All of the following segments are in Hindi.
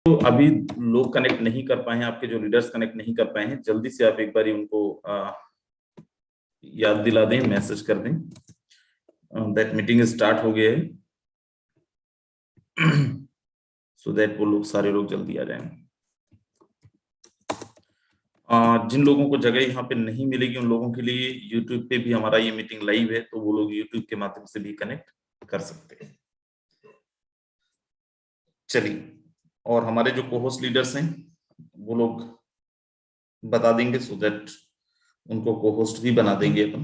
तो अभी लोग कनेक्ट नहीं कर पाए हैं, आपके जो लीडर्स कनेक्ट नहीं कर पाए हैं, जल्दी से आप एक बार उनको याद दिला दें, मैसेज कर दें दैट मीटिंग स्टार्ट हो गया है, सो दैट वो लोग सारे लोग जल्दी आ जाएं। जिन लोगों को जगह यहाँ पे नहीं मिलेगी उन लोगों के लिए यूट्यूब पे भी हमारा ये मीटिंग लाइव है, तो वो लोग यूट्यूब के माध्यम से भी कनेक्ट कर सकते हैं। चलिए, और हमारे जो को-होस्ट लीडर्स हैं वो लोग बता देंगे, सो दैट उनको को-होस्ट भी बना देंगे अपन।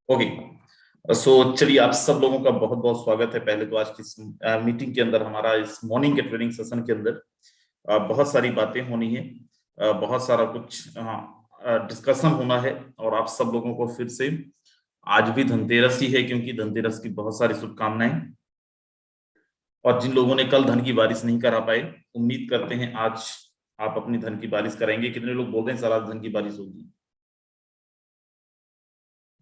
ओके, सो चलिए, आप सब लोगों का बहुत बहुत स्वागत है। पहले तो आज की मीटिंग के अंदर, हमारा इस मॉर्निंग के ट्रेनिंग सेशन के अंदर बहुत सारी बातें होनी है, बहुत सारा कुछ डिस्कशन होना है। और आप सब लोगों को फिर से, आज भी धनतेरस ही है, क्योंकि धनतेरस की बहुत सारी शुभकामनाएं। और जिन लोगों ने कल धन की बारिश नहीं करा पाए, उम्मीद करते हैं आज आप अपनी धन की बारिश कराएंगे। कितने लोग बोलते हैं सर आज धन की बारिश होगी?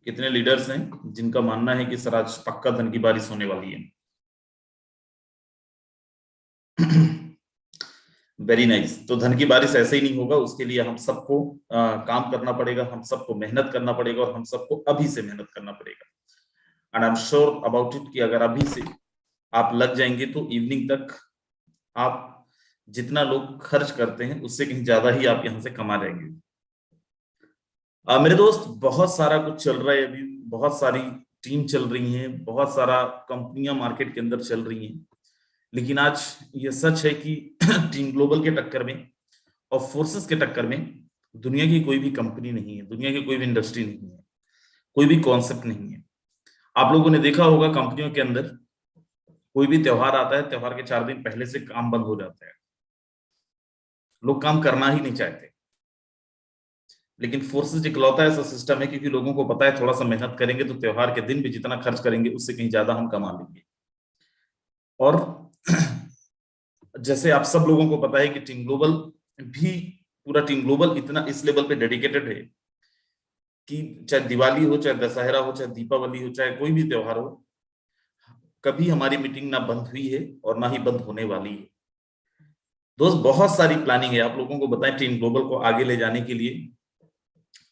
कितने लीडर्स हैं जिनका मानना है कि सर आज पक्का धन की बारिश होने वाली है? Very nice. तो धन की बारिश ऐसे ही नहीं होगा, उसके लिए हम सबको काम करना पड़ेगा, हम सबको मेहनत करना पड़ेगा, और हम सबको अभी से मेहनत करना पड़ेगा। And I am sure about it कि अगर अभी से आप लग जाएंगे तो इवनिंग तक आप जितना लोग खर्च करते हैं उससे कहीं ज्यादा ही आप यहाँ से कमा जाएंगे। मेरे दोस्त, बहुत सारा कुछ चल रहा है अभी, बहुत सारी टीम चल रही है, बहुत सारा कंपनियां मार्केट के अंदर चल रही हैं। लेकिन आज ये सच है कि टीम ग्लोबल के टक्कर में और फोर्सेस के टक्कर में दुनिया की कोई भी कंपनी नहीं है, दुनिया की कोई भी इंडस्ट्री नहीं है, कोई भी कॉन्सेप्ट नहीं है। आप लोगों ने देखा होगा कंपनियों के अंदर कोई भी त्योहार आता है, त्योहार के 4 दिन पहले से काम बंद हो जाता है, लोग काम करना ही नहीं चाहते। लेकिन फोर्सेस इकलौता ऐसा सिस्टम है, क्योंकि लोगों को पता है थोड़ा सा मेहनत करेंगे तो त्योहार के दिन भी जितना खर्च करेंगे उससे कहीं ज्यादा हम कमा लेंगे। और जैसे आप सब लोगों को पता है कि टीम ग्लोबल भी, पूरा टीम ग्लोबल इतना इस लेवल पे डेडिकेटेड है कि चाहे दिवाली हो, चाहे दशहरा हो, चाहे दीपावली हो, चाहे कोई भी त्योहार हो, कभी हमारी मीटिंग ना बंद हुई है और ना ही बंद होने वाली है। दोस्त, बहुत सारी प्लानिंग है। आप लोगों को बताएं, टीम ग्लोबल को आगे ले जाने के लिए,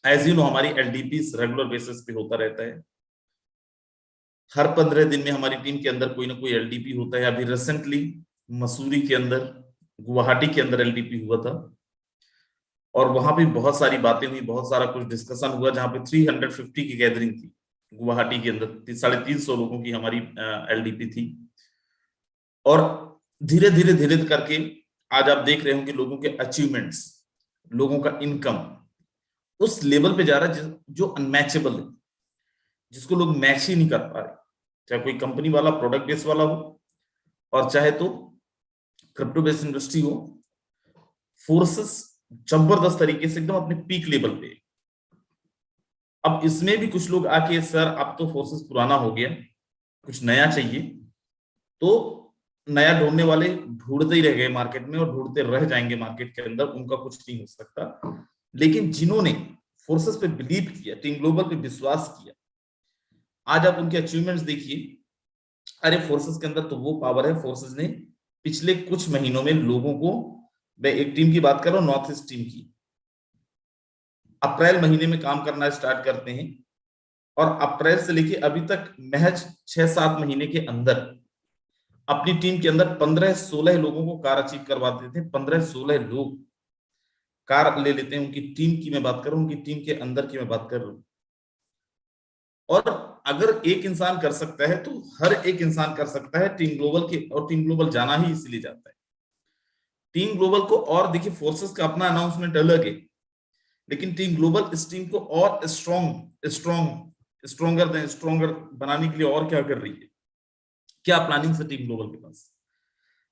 एज यू नो, हमारी एलडीपी रेगुलर बेसिस पे होता रहता है। हर 15 दिन में हमारी टीम के अंदर कोई ना कोई एलडीपी होता है। अभी रिसेंटली मसूरी के अंदर, गुवाहाटी के अंदर एलडीपी हुआ था, और वहां भी बहुत सारी बातें हुई, बहुत सारा कुछ डिस्कशन हुआ, जहां पे 350 की गैदरिंग थी गुवाहाटी के अंदर। 350 लोगों की हमारी एलडीपी थी। और धीरे धीरे धीरे करके आज आप देख रहे होंगे लोगों के अचीवमेंट्स, लोगों का इनकम उस लेवल पे जा रहा है जो अनमैचेबल है, जिसको लोग मैच ही नहीं कर पा रहे। चाहे कोई कंपनी वाला प्रोडक्ट बेस वाला हो, और चाहे तो क्रिप्टो बेस्ड इंडस्ट्री हो, फोर्सेस जबरदस्त तरीके से एकदम अपने पीक लेवल पे। अब इसमें भी कुछ लोग आके, सर अब तो फोर्सेस पुराना हो गया, कुछ नया चाहिए, तो नया ढूंढने वाले ढूंढते ही रह गए मार्केट में, और ढूंढते रह जाएंगे मार्केट के अंदर, उनका कुछ नहीं हो सकता। लेकिन जिन्होंने फोर्सेस पे बिलीव किया, टीम ग्लोबल पे विश्वास किया, आज आप उनके अचीवमेंट्स देखिए। अरे फोर्सेस के अंदर तो वो पावर है, फोर्सेस ने पिछले कुछ महीनों में लोगों को, मैं एक टीम की बात कर रहा हूँ, नॉर्थ ईस्ट टीम की, अप्रैल महीने में काम करना स्टार्ट करते हैं, और अप्रैल से लेके अभी तक महज 6-7 महीने के अंदर अपनी टीम के अंदर 15-16 लोगों को कार अचीव करवा देते हैं। 15-16 लोग कार ले लेते हैं। उनकी टीम की मैं बात कर रहा हूँ, उनकी टीम के अंदर की मैं बात कर रहा हूँ। और अगर एक इंसान कर सकता है तो हर एक इंसान कर सकता है टीम ग्लोबल के, और टीम ग्लोबल जाना ही इसलिए जाता है टीम ग्लोबल को। और देखिए, फोर्सेस का अपना अनाउंसमेंट अलग है, लेकिन टीम ग्लोबल इस टीम को और स्ट्रॉन्गर बनाने के लिए और क्या कर रही है, क्या प्लानिंग है टीम ग्लोबल के पास?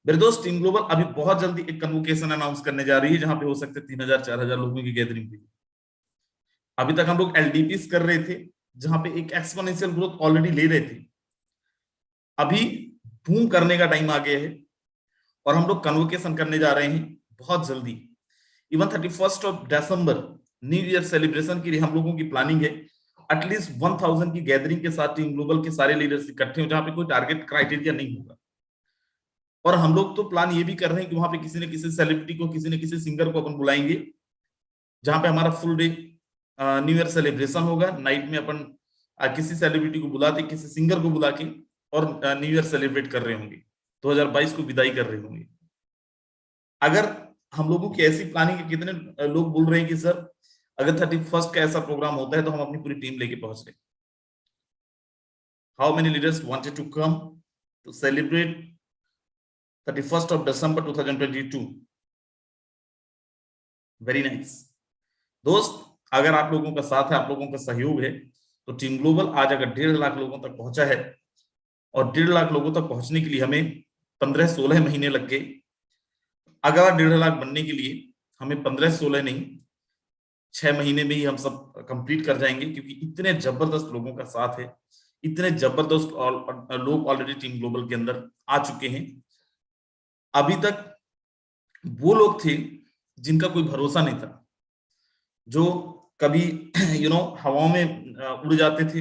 मेरे दोस्त, टीम ग्लोबल अभी बहुत जल्दी एक कन्वोकेशन अनाउंस करने जा रही है, जहां पे हो सकते 3000-4000 लोगों की गैदरिंग हुई। अभी तक हम लोग एलडीपीस कर रहे थे, जहां पे एक एक्सपोनेंशियल ग्रोथ ऑलरेडी ले रहे थे। अभी बूम करने का टाइम आ गया है, और हम लोग कन्वोकेशन करने जा रहे हैं बहुत जल्दी। Even 31 of December new year celebration के लिए हम लोगों की प्लानिंग है एटलीस्ट 1000 की गैदरिंग के साथ टीम ग्लोबल के सारे लीडर्स इकट्ठे हो, जहां पे कोई टारगेट क्राइटेरिया नहीं होगा। और हम लोग तो प्लान ये भी कर रहे हैं कि वहां पे किसी न किसी सेलिब्रिटी को, किसी न किसी सिंगर को अपन बुलाएंगे, जहां पे हमारा full day new year celebration होगा। नाइट में अपन किसी सेलिब्रिटी को बुलाते, किसी सिंगर को बुला के और न्यू ईयर सेलिब्रेट कर रहे होंगे, 2022 को विदाई कर रहे होंगे। अगर हम लोगों की ऐसी प्लानिंग है, कितने लोग बोल रहे हैं कि सर अगर 31 का ऐसा प्रोग्राम होता है तो हम अपनी पूरी टीम लेके पहुंच रहे। How many leaders wanted to come to celebrate 31 of December 2022? Very nice. दोस्त, अगर आप लोगों का साथ है, आप लोगों का सहयोग है, तो टीम ग्लोबल आज अगर 1.5 लाख लोगों तक पहुंचा है, और 1.5 लाख लोगों तक पहुंचने के लिए हमें 15-16 महीने लग गए। अगर 1.5 लाख बनने के लिए हमें 15-16 नहीं, 6 महीने में ही हम सब कंप्लीट कर जाएंगे, क्योंकि इतने जबरदस्त लोगों का साथ है, इतने जबरदस्त लोग ऑलरेडी टीम ग्लोबल के अंदर आ चुके हैं। अभी तक वो लोग थे जिनका कोई भरोसा नहीं था, जो कभी हवाओं में उड़ जाते थे,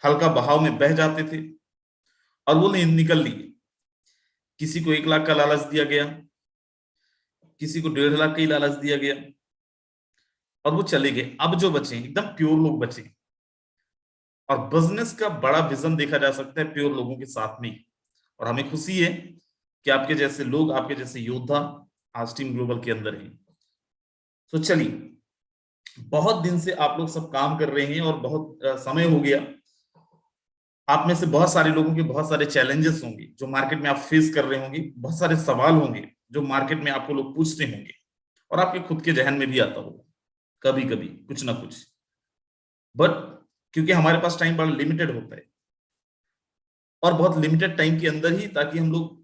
हल्का बहाव में बह जाते थे, और वो निकल लिए। किसी को 1 लाख का लालच दिया गया, किसी को 1.5 लाख का ही लालच दिया गया, और वो चले गए। अब जो बचे एकदम प्योर लोग बचे, और बिजनेस का बड़ा विजन देखा जा सकता है प्योर लोगों के साथ में। और हमें खुशी है कि आपके जैसे लोग, आपके जैसे योद्धा आज टीम ग्लोबल के अंदर हैं। तो चलिए, बहुत दिन से आप लोग सब काम कर रहे हैं और बहुत समय हो गया। आप में से बहुत सारे लोगों के बहुत सारे चैलेंजेस होंगे जो मार्केट में आप फेस कर रहे होंगे, बहुत सारे सवाल होंगे जो मार्केट में आपको लोग पूछते होंगे, और आपके खुद के जहन में भी आता होगा कभी कभी कुछ ना कुछ। बट क्योंकि हमारे पास टाइम बड़ा लिमिटेड होता है, और बहुत लिमिटेड टाइम के अंदर ही, ताकि हम लोग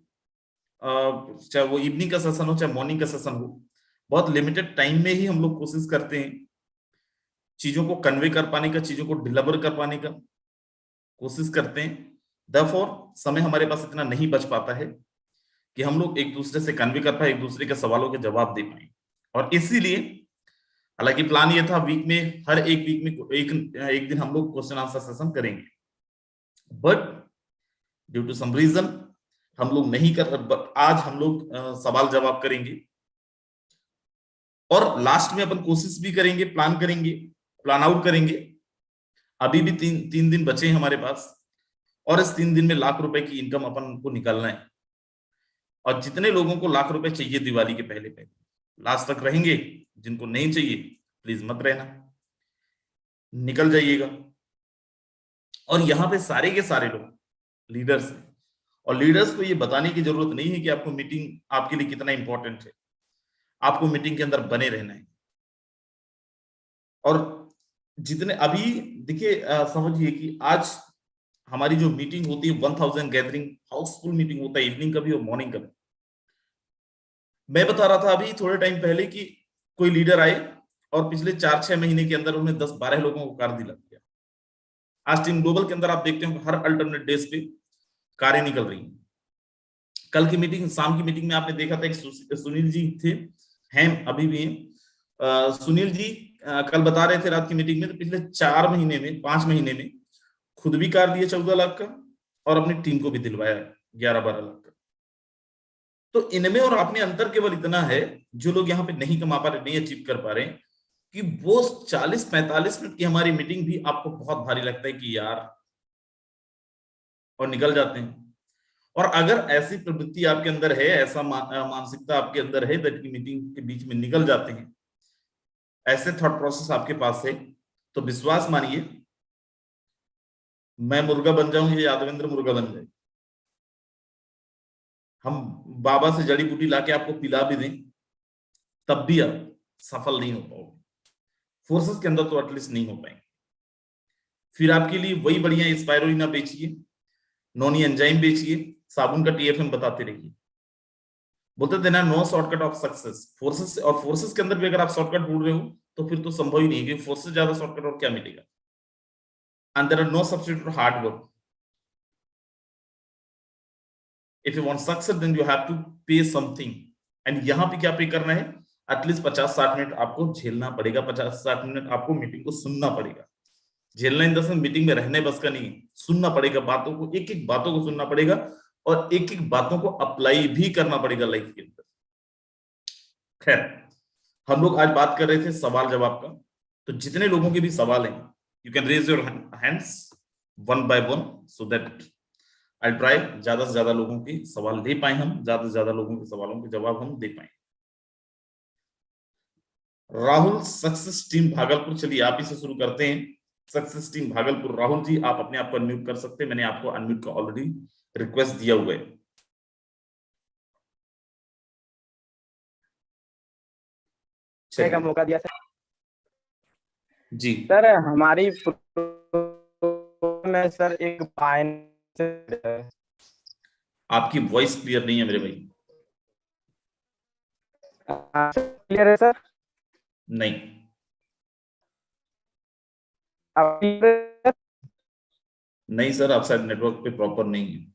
चाहे वो इवनिंग का सेशन हो चाहे मॉर्निंग का सेशन हो, बहुत लिमिटेड टाइम में ही हम लोग कोशिश करते हैं चीजों को कन्वे कर पाने का, चीजों को डिलीवर कर पाने का कोशिश करते हैं। देयरफॉर समय हमारे पास इतना नहीं बच पाता है कि हम लोग एक दूसरे से कन्वे कर पाए, एक दूसरे के सवालों के जवाब दे पाए। और इसीलिए, हालांकि प्लान ये था वीक में, हर एक वीक में एक दिन हम लोग क्वेश्चन आंसर सेशन करेंगे, but due to some reason हम लोग नहीं कर। आज हम लोग सवाल जवाब करेंगे, और लास्ट में अपन कोशिश भी करेंगे, प्लान करेंगे, प्लान आउट करेंगे। अभी भी तीन दिन बचे हैं हमारे पास, और इस 3 दिन में लाख रुपए की इनकम अपन को निकालना है। और जितने लोगों को लाख रुपए चाहिए दिवाली के पहले पहले लास्ट तक रहेंगे, जिनको नहीं चाहिए प्लीज मत रहना, निकल जाइएगा। और यहाँ पे सारे के सारे लोग लीडर्स हैं, और लीडर्स को ये बताने की जरूरत नहीं है कि आपको मीटिंग आपके लिए कितना इंपॉर्टेंट है। आपको मीटिंग के अंदर बने रहना है। और जितने अभी देखिए, समझिए कि आज हमारी जो मीटिंग होती है 1000 गैदरिंग हाउसफुल मीटिंग होता है, इवनिंग का भी और मॉर्निंग का भी। मैं बता रहा था अभी थोड़े टाइम पहले कि कोई लीडर आए और पिछले 4-6 महीने के अंदर उन्हें 10-12 लोगों को कार दिला दिया। आज टीम ग्लोबल के अंदर आप देखते हो हर अल्टरनेट डेज पे कारें निकल रही हैं। कल की मीटिंग, शाम की मीटिंग में आपने देखा था एक सुनील जी थे, हैं अभी भी हैं। सुनील जी कल बता रहे थे रात की मीटिंग में, तो पिछले 4 महीने में, 5 महीने में खुद भी कार दिए 14 लाख का, और अपनी टीम को भी दिलवाया 11-12 लाख का। तो इनमें और आप में अंतर केवल इतना है, जो लोग यहाँ पे नहीं कमा पा रहे, नहीं अचीव कर पा रहे, कि वो 40-45 मिनट की हमारी मीटिंग भी आपको बहुत भारी लगता है कि यार, और निकल जाते हैं। और अगर ऐसी प्रवृत्ति आपके अंदर है, ऐसा मानसिकता आपके अंदर है, कि मीटिंग के बीच में निकल जाते हैं, ऐसे थॉट प्रोसेस आपके पास है, तो विश्वास मानिए, मैं मुर्गा बन जाऊं या यादवेंद्र मुर्गा बन जाए, हम बाबा से जड़ी बूटी लाके आपको पिला भी दें, तब भी आप सफल नहीं हो पाओगे। फोर्सेस के अंदर तो एटलीस्ट नहीं हो पाएंगे। फिर आपके लिए वही बढ़िया स्पाइरुलिना बेचिए, नॉनी एंजाइम बेचिए, साबुन का टीएफएम बताते रहिए। बोलते थे ना, no shortcut of success. Forces, और फोर्सेस के अंदर भी अगर आप शॉर्टकट ढूंढ रहे हो तो फिर तो संभव ही नहीं है, फोर्सेस ज्यादा शॉर्टकट और क्या मिलेगा। And there are no substitute for hard work. If you want success, then you have to pay something. And यहाँ पे क्या पे करना है, एटलीस्ट 50-60 मिनट आपको झेलना पड़ेगा, 50-60 मिनट आपको मीटिंग को सुनना पड़ेगा। झेलना इन द सेंस मीटिंग में रहने बस का नहीं, सुनना पड़ेगा, बातों को, एक एक बातों को सुनना पड़ेगा और एक एक बातों को अप्लाई भी करना पड़ेगा लाइफ के अंदर। खैर, हम लोग आज बात कर रहे थे सवाल जवाब का, तो जितने लोगों के भी सवाल हैं, you can raise your hands one by one, so that I try ज्यादा से ज्यादा लोगों के सवाल ले पाए, हम ज्यादा से ज्यादा लोगों के सवालों के जवाब हम दे पाए। राहुल, सक्सेस टीम भागलपुर, चलिए आप ही से शुरू करते हैं। सक्सेस टीम भागलपुर, राहुल जी आप अपने आप को अनम्यूट कर सकते हैं, मैंने आपको अनम्यूट का ऑलरेडी रिक्वेस्ट दिया हुआ है। का मौका दिया सर जी। सर हमारी में सर एक आपकी वॉइस क्लियर नहीं है मेरे भाई। क्लियर है सर? नहीं, नहीं सर, आप शायद नेटवर्क पे प्रॉपर नहीं है।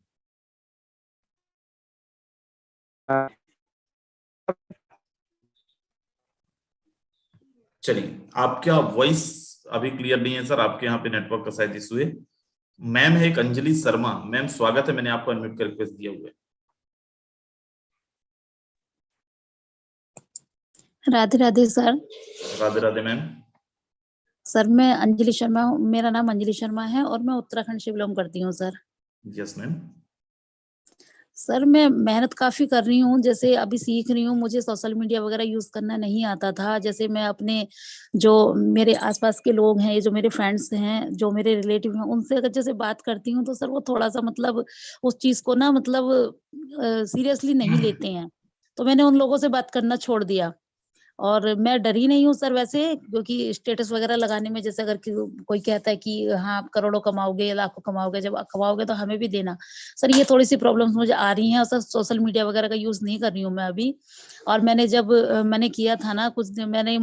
चलिए, आपका वॉइस अभी क्लियर नहीं है सर, आपके यहाँ पे नेटवर्क का शायद इशू है। मैम है एक अंजलि शर्मा, मैम स्वागत है, मैंने आपको अनम्यूट का रिक्वेस्ट दिया हुआ है। Radhe Radhe sir. Radhe Radhe ma'am. Sir मैं अंजलि शर्मा हूँ, मेरा नाम अंजलि शर्मा है और मैं उत्तराखंड से बिलोंग करती हूँ सर। Yes ma'am. सर मैं मेहनत काफी कर रही हूँ, जैसे अभी सीख रही हूँ, मुझे सोशल मीडिया वगैरह यूज करना नहीं आता था। जैसे मैं अपने जो मेरे आसपास के लोग हैं, जो मेरे फ्रेंड्स हैं, जो मेरे रिलेटिव हैं, उनसे अगर जैसे बात करती हूँ तो सर वो थोड़ा सा मतलब उस चीज को ना मतलब सीरियसली नहीं लेते हैं, तो मैंने उन लोगों से बात करना छोड़ दिया। और मैं डरी नहीं हूँ सर वैसे, क्योंकि स्टेटस वगैरह लगाने में जैसे अगर कोई कहता है कि हाँ आप करोड़ों कमाओगे या लाखों कमाओगे, जब कमाओगे तो हमें भी देना। सर ये थोड़ी सी प्रॉब्लम्स मुझे आ रही हैं, और सर सोशल मीडिया वगैरह का यूज नहीं कर रही हूँ मैं अभी। और मैंने जब मैंने किया था ना कुछ मैंने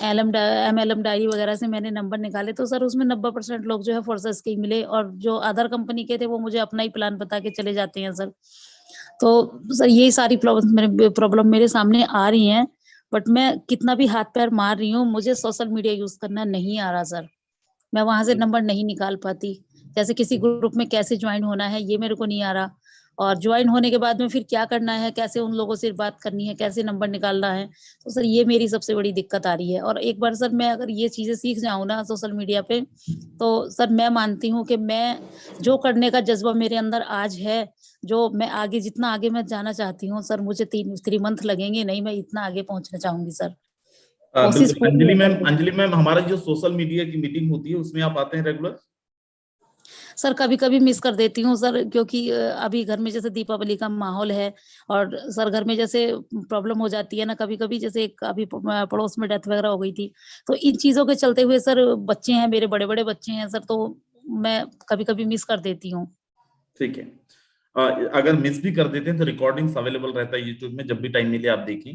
MLM डायरी वगैरह से मैंने नंबर निकाले, तो सर उसमें 90% लोग जो है फोर्सेस के ही मिले, और जो अदर कंपनी के थे वो मुझे अपना ही प्लान बता के चले जाते हैं सर। तो सर ये सारी प्रॉब्लम मेरे सामने आ रही हैं, बट मैं कितना भी हाथ पैर मार रही हूँ, मुझे सोशल मीडिया यूज करना नहीं आ रहा सर। मैं वहां से नंबर नहीं निकाल पाती, जैसे किसी ग्रुप में कैसे ज्वाइन होना है ये मेरे को नहीं आ रहा, और ज्वाइन होने के बाद में फिर क्या करना है, कैसे उन लोगों से बात करनी है, कैसे नंबर निकालना है। तो सर ये मेरी सबसे बड़ी दिक्कत आ रही है। और एक बार सर मैं अगर ये चीजें सीख जाऊं ना सोशल मीडिया पे, तो सर मैं मानती हूँ कि मैं जो करने का जज्बा मेरे अंदर आज है, जो मैं आगे जितना आगे मैं जाना चाहती हूँ सर, मुझे 3 मंथ लगेंगे नहीं, मैं इतना आगे पहुंचना चाहूंगी सर। कोशिश बिल्कुल पूरी है सर। अंजलि मैम, हमारा जो सोशल मीडिया की मीटिंग होती है उसमें आप आते हैं रेगुलर? सर कभी कभी मिस कर देती हूँ सर, क्योंकि अभी घर में जैसे दीपावली का माहौल है, और सर घर में जैसे प्रॉब्लम हो जाती है ना कभी कभी, जैसे एक अभी पड़ोस में डेथ वगैरह हो गई थी, तो इन चीजों के चलते हुए सर, बच्चे हैं मेरे, बड़े बड़े बच्चे हैं सर, तो मैं कभी कभी मिस कर देती हूँ। ठीक है, अगर मिस भी कर देते हैं तो रिकॉर्डिंग्स अवेलेबल रहता है यूट्यूब में, जब भी टाइम मिले आप देखें।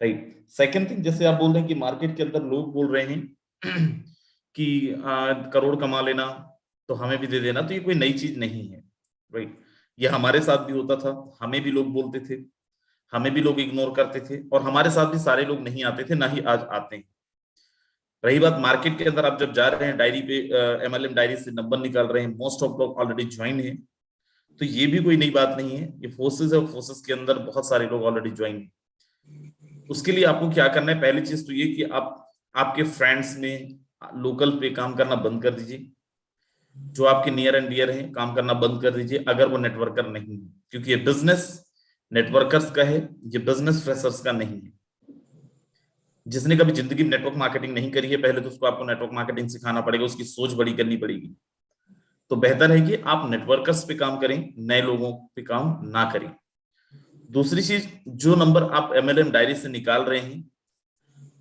राइट। सेकंड थिंग, जैसे आप बोल रहे हैं कि मार्केट के अंदर लोग बोल रहे हैं कि करोड़ कमा लेना तो हमें भी दे देना, तो ये कोई नई चीज नहीं है। राइट, ये हमारे साथ भी होता था, हमें भी लोग बोलते थे, हमें भी लोग इग्नोर करते थे, और हमारे साथ भी सारे लोग नहीं आते थे, ना ही आज आते हैं। रही बात मार्केट के अंदर, आप जब जा रहे हैं डायरी पे, MLM डायरी से नंबर निकाल रहे हैं, मोस्ट ऑफ लोग ऑलरेडी ज्वाइन है, तो ये भी कोई नई बात नहीं है, ये फोर्सेस है, फोर्सेस के अंदर बहुत सारे लोग ऑलरेडी ज्वाइन है। उसके लिए आपको क्या करना है, पहली चीज तो ये कि आप आपके फ्रेंड्स में लोकल पे काम करना बंद कर दीजिए, जो आपके नियर एंड डियर हैं काम करना बंद कर दीजिए, अगर वो नेटवर्कर नहीं है, क्योंकि ये बिजनेस नेटवर्कर्स का है, ये बिजनेस फ्रेशर्स का नहीं है। जिसने कभी जिंदगी में नेटवर्क मार्केटिंग नहीं करी है, पहले तो उसको आपको नेटवर्क मार्केटिंग सिखाना पड़ेगा, उसकी सोच बड़ी करनी पड़ेगी। तो बेहतर है कि आप नेटवर्कर्स पे काम करें, नए लोगों पे काम ना करें। दूसरी चीज, जो नंबर आप MLM डायरी से निकाल रहे हैं,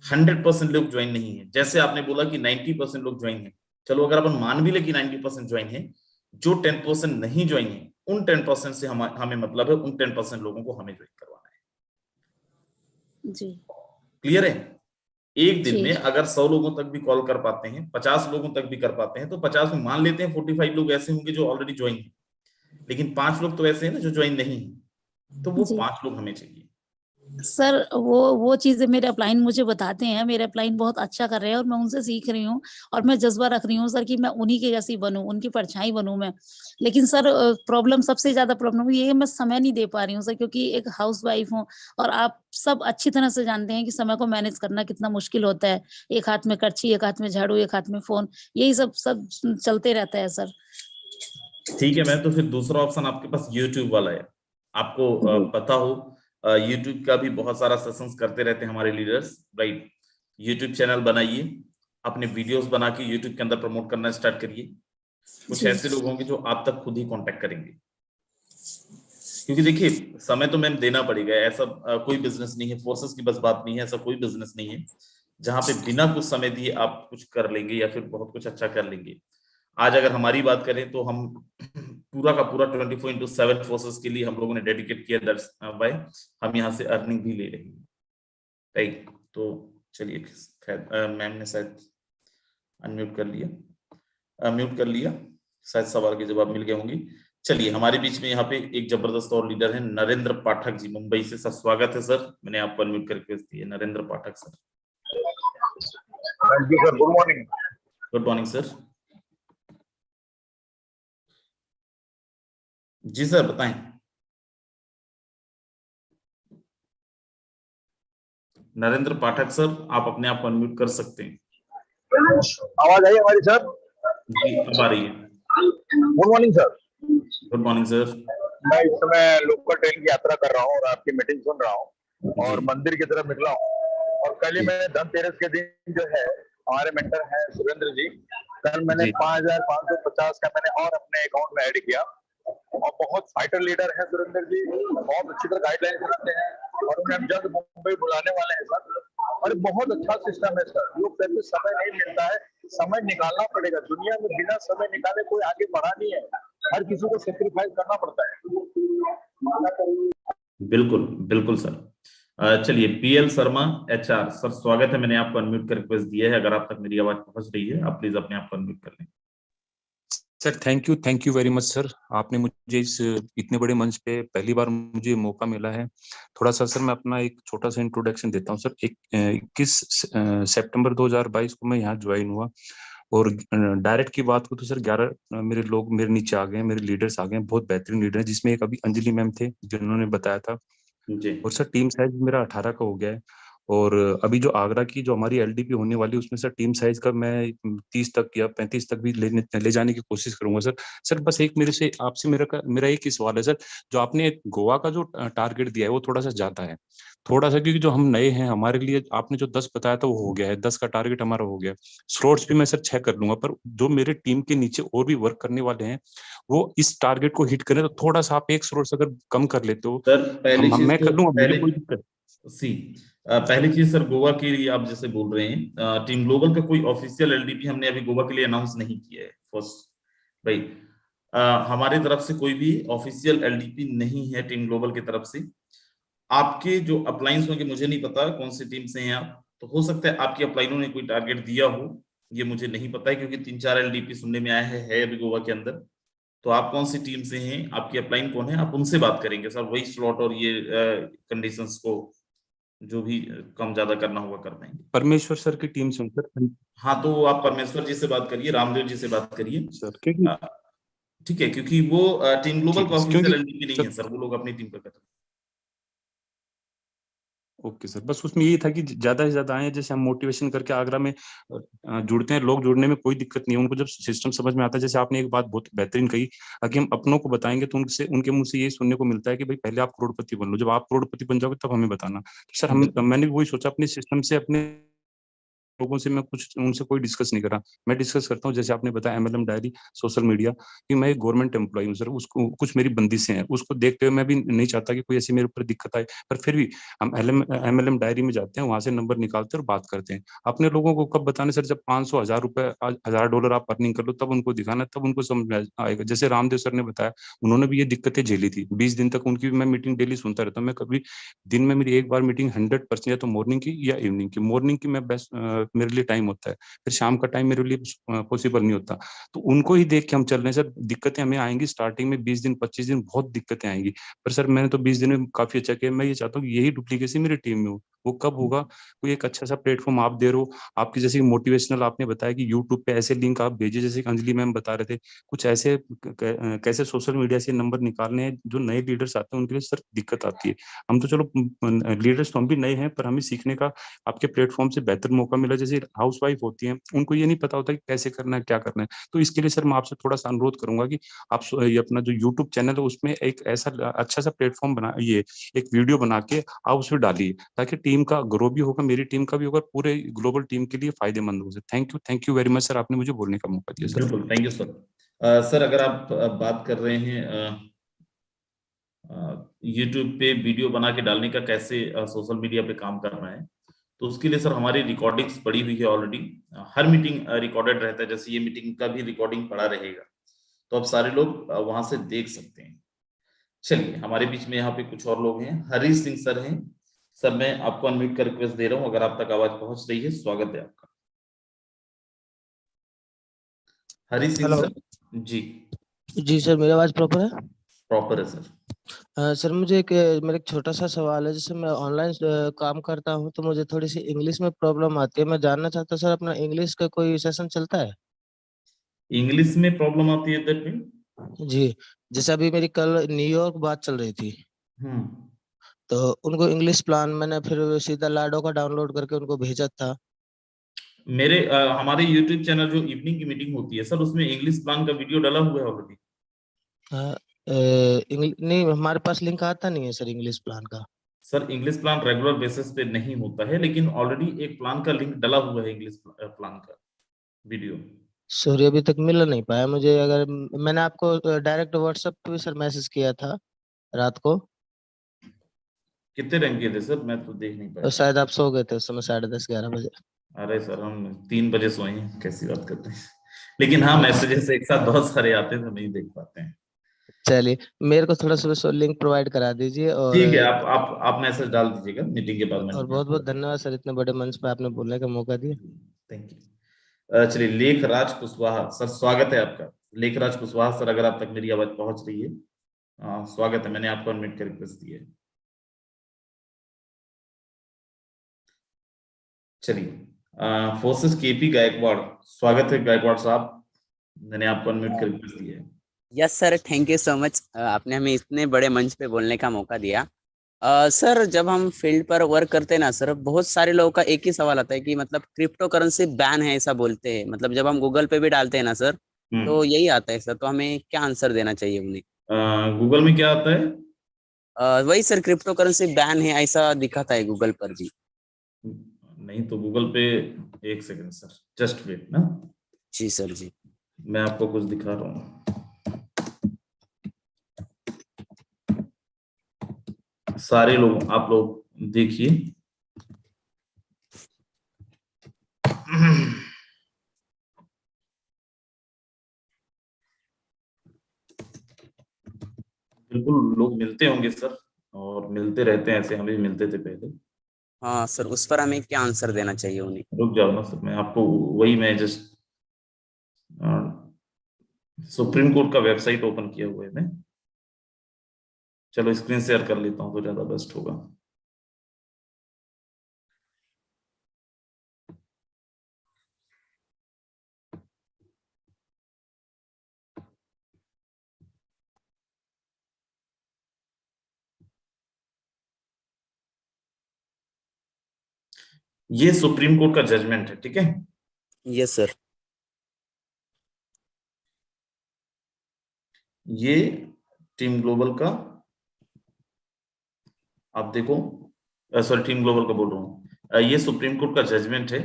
100% लोग ज्वाइन नहीं है। जैसे आपने बोला कि 90% लोग ज्वाइन है, चलो अगर अपन मान भी ले कि 90% ज्वाइन है, जो 10% नहीं ज्वाइन है, उन 10% से हमें मतलब है, उन 10% लोगों को हमें ज्वाइन करवाना है। जी क्लियर है? एक दिन जी में अगर 100 लोगों तक भी कॉल कर पाते हैं, 50 लोगों तक भी कर पाते हैं, तो 50 में मान लेते हैं 45 लोग ऐसे होंगे जो ऑलरेडी ज्वाइन है, लेकिन 5 लोग तो ऐसे हैं ना जो ज्वाइन नहीं है, तो वो जी 5 लोग हमें चाहिए। सर वो चीज़ें मेरे अपलाइन मुझे बताते हैं, मेरे अपलाइन बहुत अच्छा कर रहे हैं और मैं उनसे सीख रही हूँ और मैं जज़्बा रख रही हूँ सर कि मैं उन्हीं के जैसी बनूँ, उनकी परछाई बनूँ मैं। लेकिन सर प्रॉब्लम सबसे ज़्यादा प्रॉब्लम ये है मैं समय नहीं दे पा रही हूँ सर क्योंकि एक हाउसवाइफ़ हूँ और आप सब अच्छी तरह से जानते हैं कि समय को मैनेज करना कितना मुश्किल होता है। एक हाथ में करछी, एक हाथ में झाड़ू, एक हाथ में फ़ोन, यही सब चलते रहता है सर। ठीक है मैम, तो फिर दूसरा ऑप्शन आपके पास यूट्यूब वाला है। आपको जी। पता हो यूट्यूब का भी बहुत सारा सेशंस करते रहते हैं हमारे लीडर्स, राइट। यूट्यूब चैनल बनाइए, अपने वीडियोस बना के यूट्यूब के अंदर प्रमोट करना स्टार्ट करिए। कुछ जी। ऐसे लोग होंगे जो आप तक खुद ही कांटेक्ट करेंगे, क्योंकि देखिए समय तो मैम देना पड़ेगा। ऐसा कोई बिजनेस नहीं है, फोर्सेस की बस बात नहीं है, ऐसा कोई बिजनेस नहीं है जहां पे बिना कुछ समय दिए आप कुछ कर लेंगे या फिर बहुत कुछ अच्छा कर लेंगे। आज अगर हमारी बात करें तो हम पूरा का पूरा 24/7 फोर्सेस के लिए हम लोगों ने डेडिकेट किया, दैट्स व्हाई हम यहाँ से अर्निंग भी ले रहे हैं, राइट। तो चलिए, मैम ने शायद अनम्यूट कर लिया, म्यूट कर लिया, शायद सवाल के जवाब मिल गए होंगे। चलिए, हमारे बीच में यहाँ पे एक जबरदस्त और लीडर है, नरेंद्र पाठक जी, मुंबई से। सर स्वागत है सर, मैंने आपको अनम्यूट करके भेज दिया। Narendra Pathak sir. Thank you sir, good morning. Good morning sir. जी सर बताएं। नरेंद्र पाठक सर, आप अपने आप को अनम्यूट कर सकते हैं। आवाज आई हमारी सर? जी अब आ रही है। Good morning sir. Good morning sir. मैं इस समय लोकल ट्रेन की यात्रा कर रहा हूँ और आपकी मीटिंग सुन रहा हूँ और जी मंदिर की तरफ निकला हूँ। और कल ही जी मैंने धनतेरस के दिन जो है, हमारे मेंटर हैं सुरेंद्र जी, कल मैंने जी 5550 का मैंने और अपने अकाउंट में ऐड किया। और बहुत फाइटर लीडर है सुरेंद्र जी, बहुत अच्छी तरह गाइडलाइन बनाते हैं और उन्हें हम जल्द मुंबई बुलाने वाले हैं सर। और बहुत अच्छा सिस्टम है सर, लोग कहते हैं समय नहीं मिलता है, समय निकालना पड़ेगा। दुनिया में बिना समय निकाले कोई आगे बढ़ा नहीं है, हर किसी को सेक्रीफाइस करना पड़ता है। बिल्कुल बिल्कुल सर। चलिए, पीएल शर्मा एचआर सर, स्वागत है, मैंने आपको अनम्यूट करके भेज दिया है। अगर आप तक मेरी आवाज पहुंच रही है, आप प्लीज अपने आप को अनम्यूट कर लें। Sir thank you very much sir. आपने मुझे इस इतने बड़े मंच पे पहली बार मुझे मौका मिला है। थोड़ा सा सर मैं अपना एक छोटा सा इंट्रोडक्शन देता हूँ सर। 21 सितंबर 2022 को मैं यहाँ ज्वाइन हुआ और डायरेक्ट की बात को तो सर 11 मेरे लोग मेरे नीचे आ गए, मेरे लीडर्स आ गए, बहुत बेहतरीन लीडर है, जिसमें एक अभी अंजलि मैम थे जिन्होंने बताया था। जी और सर टीम साइज मेरा 18 का हो गया है। और अभी जो आगरा की जो हमारी एलडीपी होने वाली है उसमें सर टीम साइज का मैं 30 तक या 35 तक भी ले जाने की कोशिश करूंगा सर। सर बस एक मेरे से आपसे मेरा एक ही सवाल है सर। जो आपने गोवा का जो टारगेट दिया है वो थोड़ा सा ज्यादा है, थोड़ा सा, क्योंकि जो हम नए हैं हमारे लिए आपने जो 10 बताया था वो हो गया है, 10 का टारगेट हमारा हो गया। स्लॉट्स भी मैं सर 6 कर लूंगा, पर जो मेरे टीम के नीचे और भी वर्क करने वाले हैं वो इस टारगेट को हिट करें, तो थोड़ा सा आप एक स्लॉट्स अगर कम कर लेते हो सर, पहली चीज मैं तो कर लूंगा, मुझे पहले कोई दिक्कत। सी पहली चीज सर, गोवा के लिए आप जैसे बोल रहे हैं, टीम ग्लोबल का कोई ऑफिशियल एलडीपी हमने अभी गोवा के लिए अनाउंस नहीं किया है फर्स्ट, राइट। हमारी तरफ से कोई भी ऑफिशियल एलडीपी नहीं है टीम ग्लोबल की तरफ से। आपके जो अपलाइंस होंगे, मुझे नहीं पता कौन सी टीम से हैं आप, तो हो सकता है आपकी अपलाइनों ने कोई टारगेट दिया हो, ये मुझे नहीं पता है, क्योंकि 3-4 एलडीपी सुनने में आया है अभी गोवा के अंदर। तो आप कौन सी टीम से हैं, आपकी अपलाइन कौन है, आप उनसे बात करेंगे सर, वही स्लॉट और ये कंडीशंस को जो भी कम ज्यादा करना होगा कर पाएंगे। परमेश्वर सर की टीम से हूँ सर। हाँ, तो आप परमेश्वर जी से बात करिए, रामदेव जी से बात करिए। सर क्योंकि अ, ठीक है, क्योंकि वो टीम ग्लोबल ठीक का है ऑफिशियल क्योंकि एलडीपी नहीं सर है सर, वो लोग अपनी टीम का कर रहे ओके सर, बस उसमें यही था कि ज्यादा से ज्यादा आए, जैसे हम मोटिवेशन करके आगरा में जुड़ते हैं, लोग जुड़ने में कोई दिक्कत नहीं है, उनको जब सिस्टम समझ में आता है। जैसे आपने एक बात बहुत बेहतरीन कही, कि हम अपनों को बताएंगे तो उनके मुंह से यही सुनने को मिलता है कि भाई पहले आप करोड़पति बन लो, जब आप करोड़पति बन जाओगे तब हमें बताना। तो सर हैं। मैंने भी वही सोचा, अपने सिस्टम से अपने लोगों से मैं कुछ उनसे कोई डिस्कस नहीं कर रहा। मैं डिस्कस करता हूँ, जैसे आपने बताया एमएलएम डायरी, सोशल मीडिया, कि मैं एक गवर्नमेंट एम्प्लॉय हूँ सर, उसको कुछ मेरी बंदिशें हैं, उसको देखते हुए मैं भी नहीं चाहता कि कोई ऐसी मेरे ऊपर दिक्कत आए, पर फिर भी हम एमएलएम डायरी में जाते हैं, वहां से नंबर निकालते हैं और बात करते हैं। अपने लोगों को कब बताने सर, जब 500 1000 रुपए $1000 आप अर्निंग कर लो तब उनको दिखाना, तब उनको समझ में आएगा। जैसे रामदेव सर ने बताया, उन्होंने भी ये दिक्कतें झेली थी 20 दिन तक, उनकी भी मैं मीटिंग डेली सुनता रहता हूँ। मैं कभी दिन में मेरी एक बार मीटिंग 100% या तो मॉर्निंग की या इवनिंग की। मॉर्निंग की मैं बेस्ट मेरे लिए टाइम होता है, फिर शाम का टाइम मेरे लिए पॉसिबल नहीं होता। तो उनको ही देख के हम चल रहे हैं सर। दिक्कतें हमें आएंगी स्टार्टिंग में 20 दिन 25 दिन, बहुत दिक्कतें आएंगी, पर सर मैंने तो 20 दिन में काफी अच्छा किया। मैं ये चाहता हूँ कि यही डुप्लीकेसी मेरी टीम में हो। वो कब होगा? कोई एक अच्छा सा प्लेटफॉर्म आप दे रहे हो, आपकी जैसे मोटिवेशनल आपने बताया कि यूट्यूब पे ऐसे लिंक आप भेजिए, जैसे कि अंजलि मैम बता रहे थे, कुछ ऐसे कैसे सोशल मीडिया से नंबर निकालने हैं। जो नए लीडर्स आते हैं उनके लिए सर दिक्कत आती है। हम तो चलो लीडर्स तो हम भी नए हैं, पर हमें सीखने का आपके प्लेटफॉर्म से बेहतर मौका मिला। जैसे हाउस वाइफ होती हैं, उनको ये नहीं पता होता कि कैसे करना है, क्या करना है। तो इसके लिए सर मैं आपसे थोड़ा सा अनुरोध करूंगा कि आप ये अपना जो यूट्यूब चैनल है उसमें एक ऐसा अच्छा सा प्लेटफॉर्म बना, ये एक वीडियो बना के आप उसमें डालिए, ताकि टीम का ग्रो भी होगा, मेरी टीम का भी होगा, पूरे ग्लोबल टीम के लिए फायदेमंद हो। Thank you very much sir, आपने मुझे बोलने का मौका दिया सर। बिल्कुल, थैंक यू सर। सर अगर आप बात कर रहे हैं यूट्यूब पे वीडियो बना के डालने का, कैसे सोशल मीडिया पे काम करना है, तो उसके लिए सर हमारी रिकॉर्डिंग्स पड़ी हुई है ऑलरेडी। हर मीटिंग रिकॉर्डेड रहता है, जैसे ये मीटिंग का भी रिकॉर्डिंग पड़ा रहेगा, तो आप सारे लोग वहां से देख सकते हैं। चलिए, हमारे बीच में यहाँ पे कुछ और लोग हैं। हरी सिंह सर हैं। सर मैं आपको अनम्यूट का रिक्वेस्ट दे रहा हूँ, अगर आप तक आवाज पहुंच रही है, स्वागत है आपका। हरी सिंह हेलो सर जी। जी सर, मेरी आवाज प्रॉपर है? प्रॉपर है सर। सर मुझे मेरा एक छोटा सा सवाल है। जैसे मैं ऑनलाइन काम करता हूँ तो मुझे थोड़ी सी इंग्लिश में प्रॉब्लम आती है। मैं जानना चाहता हूँ सर, अपना इंग्लिश का कोई सेशन चलता है? इंग्लिश में प्रॉब्लम आती है दैट मीन? जी, जैसे अभी मेरी कल न्यूयॉर्क बात चल रही थी, हम्म। तो उनको इंग्लिश प्लान मैंने फिर सीधा लाडो का डाउनलोड करके उनको भेजा था। हमारे यूट्यूब चैनल जो इवनिंग की मीटिंग होती है सर, उसमें इंग्लिश प्लान का वीडियो डाला हुआ है ऑलरेडी। नहीं, हमारे पास लिंक आता नहीं है सर इंग्लिश प्लान का। Sir English plan regular basis पे नहीं होता है, लेकिन ऑलरेडी एक प्लान का लिंक डला हुआ है, इंग्लिश प्लान का वीडियो। सॉरी, अभी तक मिल नहीं पाया मुझे। अगर मैंने आपको डायरेक्ट व्हाट्सएप पे भी सर मैसेज किया था रात को, कितने रैंक के थे सर? मैं तो देख नहीं तो पाया। शायद आप सो गए थे उस समय, 10:30 11 बजे। अरे सर, हम 3 बजे सोए हैं, कैसी बात करते हैं। लेकिन हाँ, मैसेजेस एक साथ बहुत सारे आते हैं तो नहीं देख पाते हैं। चलिए, मेरे को थोड़ा सा लिंक प्रोवाइड करा दीजिए। ठीक है, आप मैसेज डाल दीजिएगा मीटिंग के बाद, मैं और बहुत बहुत धन्यवाद सर, इतने बड़े मंच पे आपने बोलने का मौका दिया। Thank you. चलिए, लेखराज कुशवाहा सर, स्वागत है आपका। लेखराज कुशवाहा सर, अगर आप तक मेरी आवाज पहुंच रही है, स्वागत है। मैंने आपको अनम्यूट का रिक्वेस्ट दिया है। चलिए, फोर्सेस केपी गायकवाड़, स्वागत है गायकवाड़ साहब, मैंने आपको अनम्यूट का रिक्वेस्ट दिया है। Yes sir, thank you so much, आपने हमें इतने बड़े मंच पे बोलने का मौका दिया। सर, जब हम फील्ड पर वर्क करते हैं ना सर, बहुत सारे लोगों का एक ही सवाल आता है कि मतलब क्रिप्टो करेंसी बैन है ऐसा बोलते हैं। मतलब जब हम गूगल पे भी डालते हैं ना सर, तो यही आता है सर। तो हमें क्या आंसर देना चाहिए उन्हें? गूगल में क्या आता है? वही सर, क्रिप्टो करेंसी बैन है ऐसा दिखाता है गूगल पर जी। नहीं तो गूगल पे, एक सेकंड सर, जस्ट वेट ना। जी सर जी। मैं आपको कुछ दिखा रहा हूँ। सारे लोग, आप लोग देखिए। बिल्कुल, लोग मिलते होंगे सर, और मिलते रहते हैं, ऐसे हम भी मिलते थे पहले। हाँ सर, उस पर हमें क्या आंसर देना चाहिए उन्हें? रुक जाओ ना सर, मैं आपको वही, मैं जस्ट सुप्रीम कोर्ट का वेबसाइट ओपन किया हुआ है मैं। चलो स्क्रीन शेयर कर लेता हूँ तो ज्यादा बेस्ट होगा। ये सुप्रीम कोर्ट का जजमेंट है, ठीक है। Yes sir. ये टीम ग्लोबल का, आप देखो, सॉरी, टीम ग्लोबल का बोल रहा हूँ, ये सुप्रीम कोर्ट का जजमेंट है,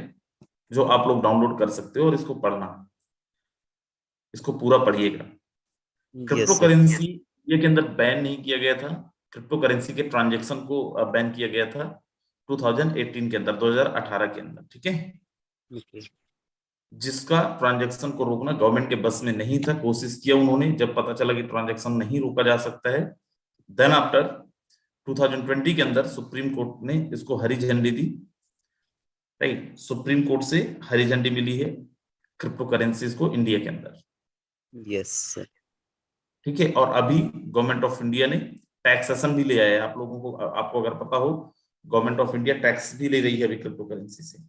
जो आप लोग डाउनलोड कर सकते हो और इसको पढ़ना, इसको पूरा पढ़िएगा। Crypto yes sir. करेंसी ये के अंदर बैन नहीं किया गया था। क्रिप्टो करेंसी के ट्रांजैक्शन को बैन किया गया था 2018 के अंदर, 2018 के अंदर, ठीक है। ओके। जिसका ट्रांजैक्शन को रोकना गवर्नमेंट के बस में नहीं था। कोशिश किया उन्होंने, जब पता चला कि ट्रांजैक्शन नहीं रोका जा सकता है, देन आफ्टर 2020 के अंदर सुप्रीम कोर्ट ने इसको हरी झंडी दी। राइट। सुप्रीम कोर्ट से हरी झंडी मिली है क्रिप्टो करेंसीज को इंडिया के अंदर। Yes sir. ठीक है, और अभी गवर्नमेंट ऑफ इंडिया ने टैक्सेशन भी ले आया है। आप लोगों को, आपको अगर पता हो, गवर्नमेंट ऑफ इंडिया टैक्स भी ले रही है अभी क्रिप्टो करेंसी से।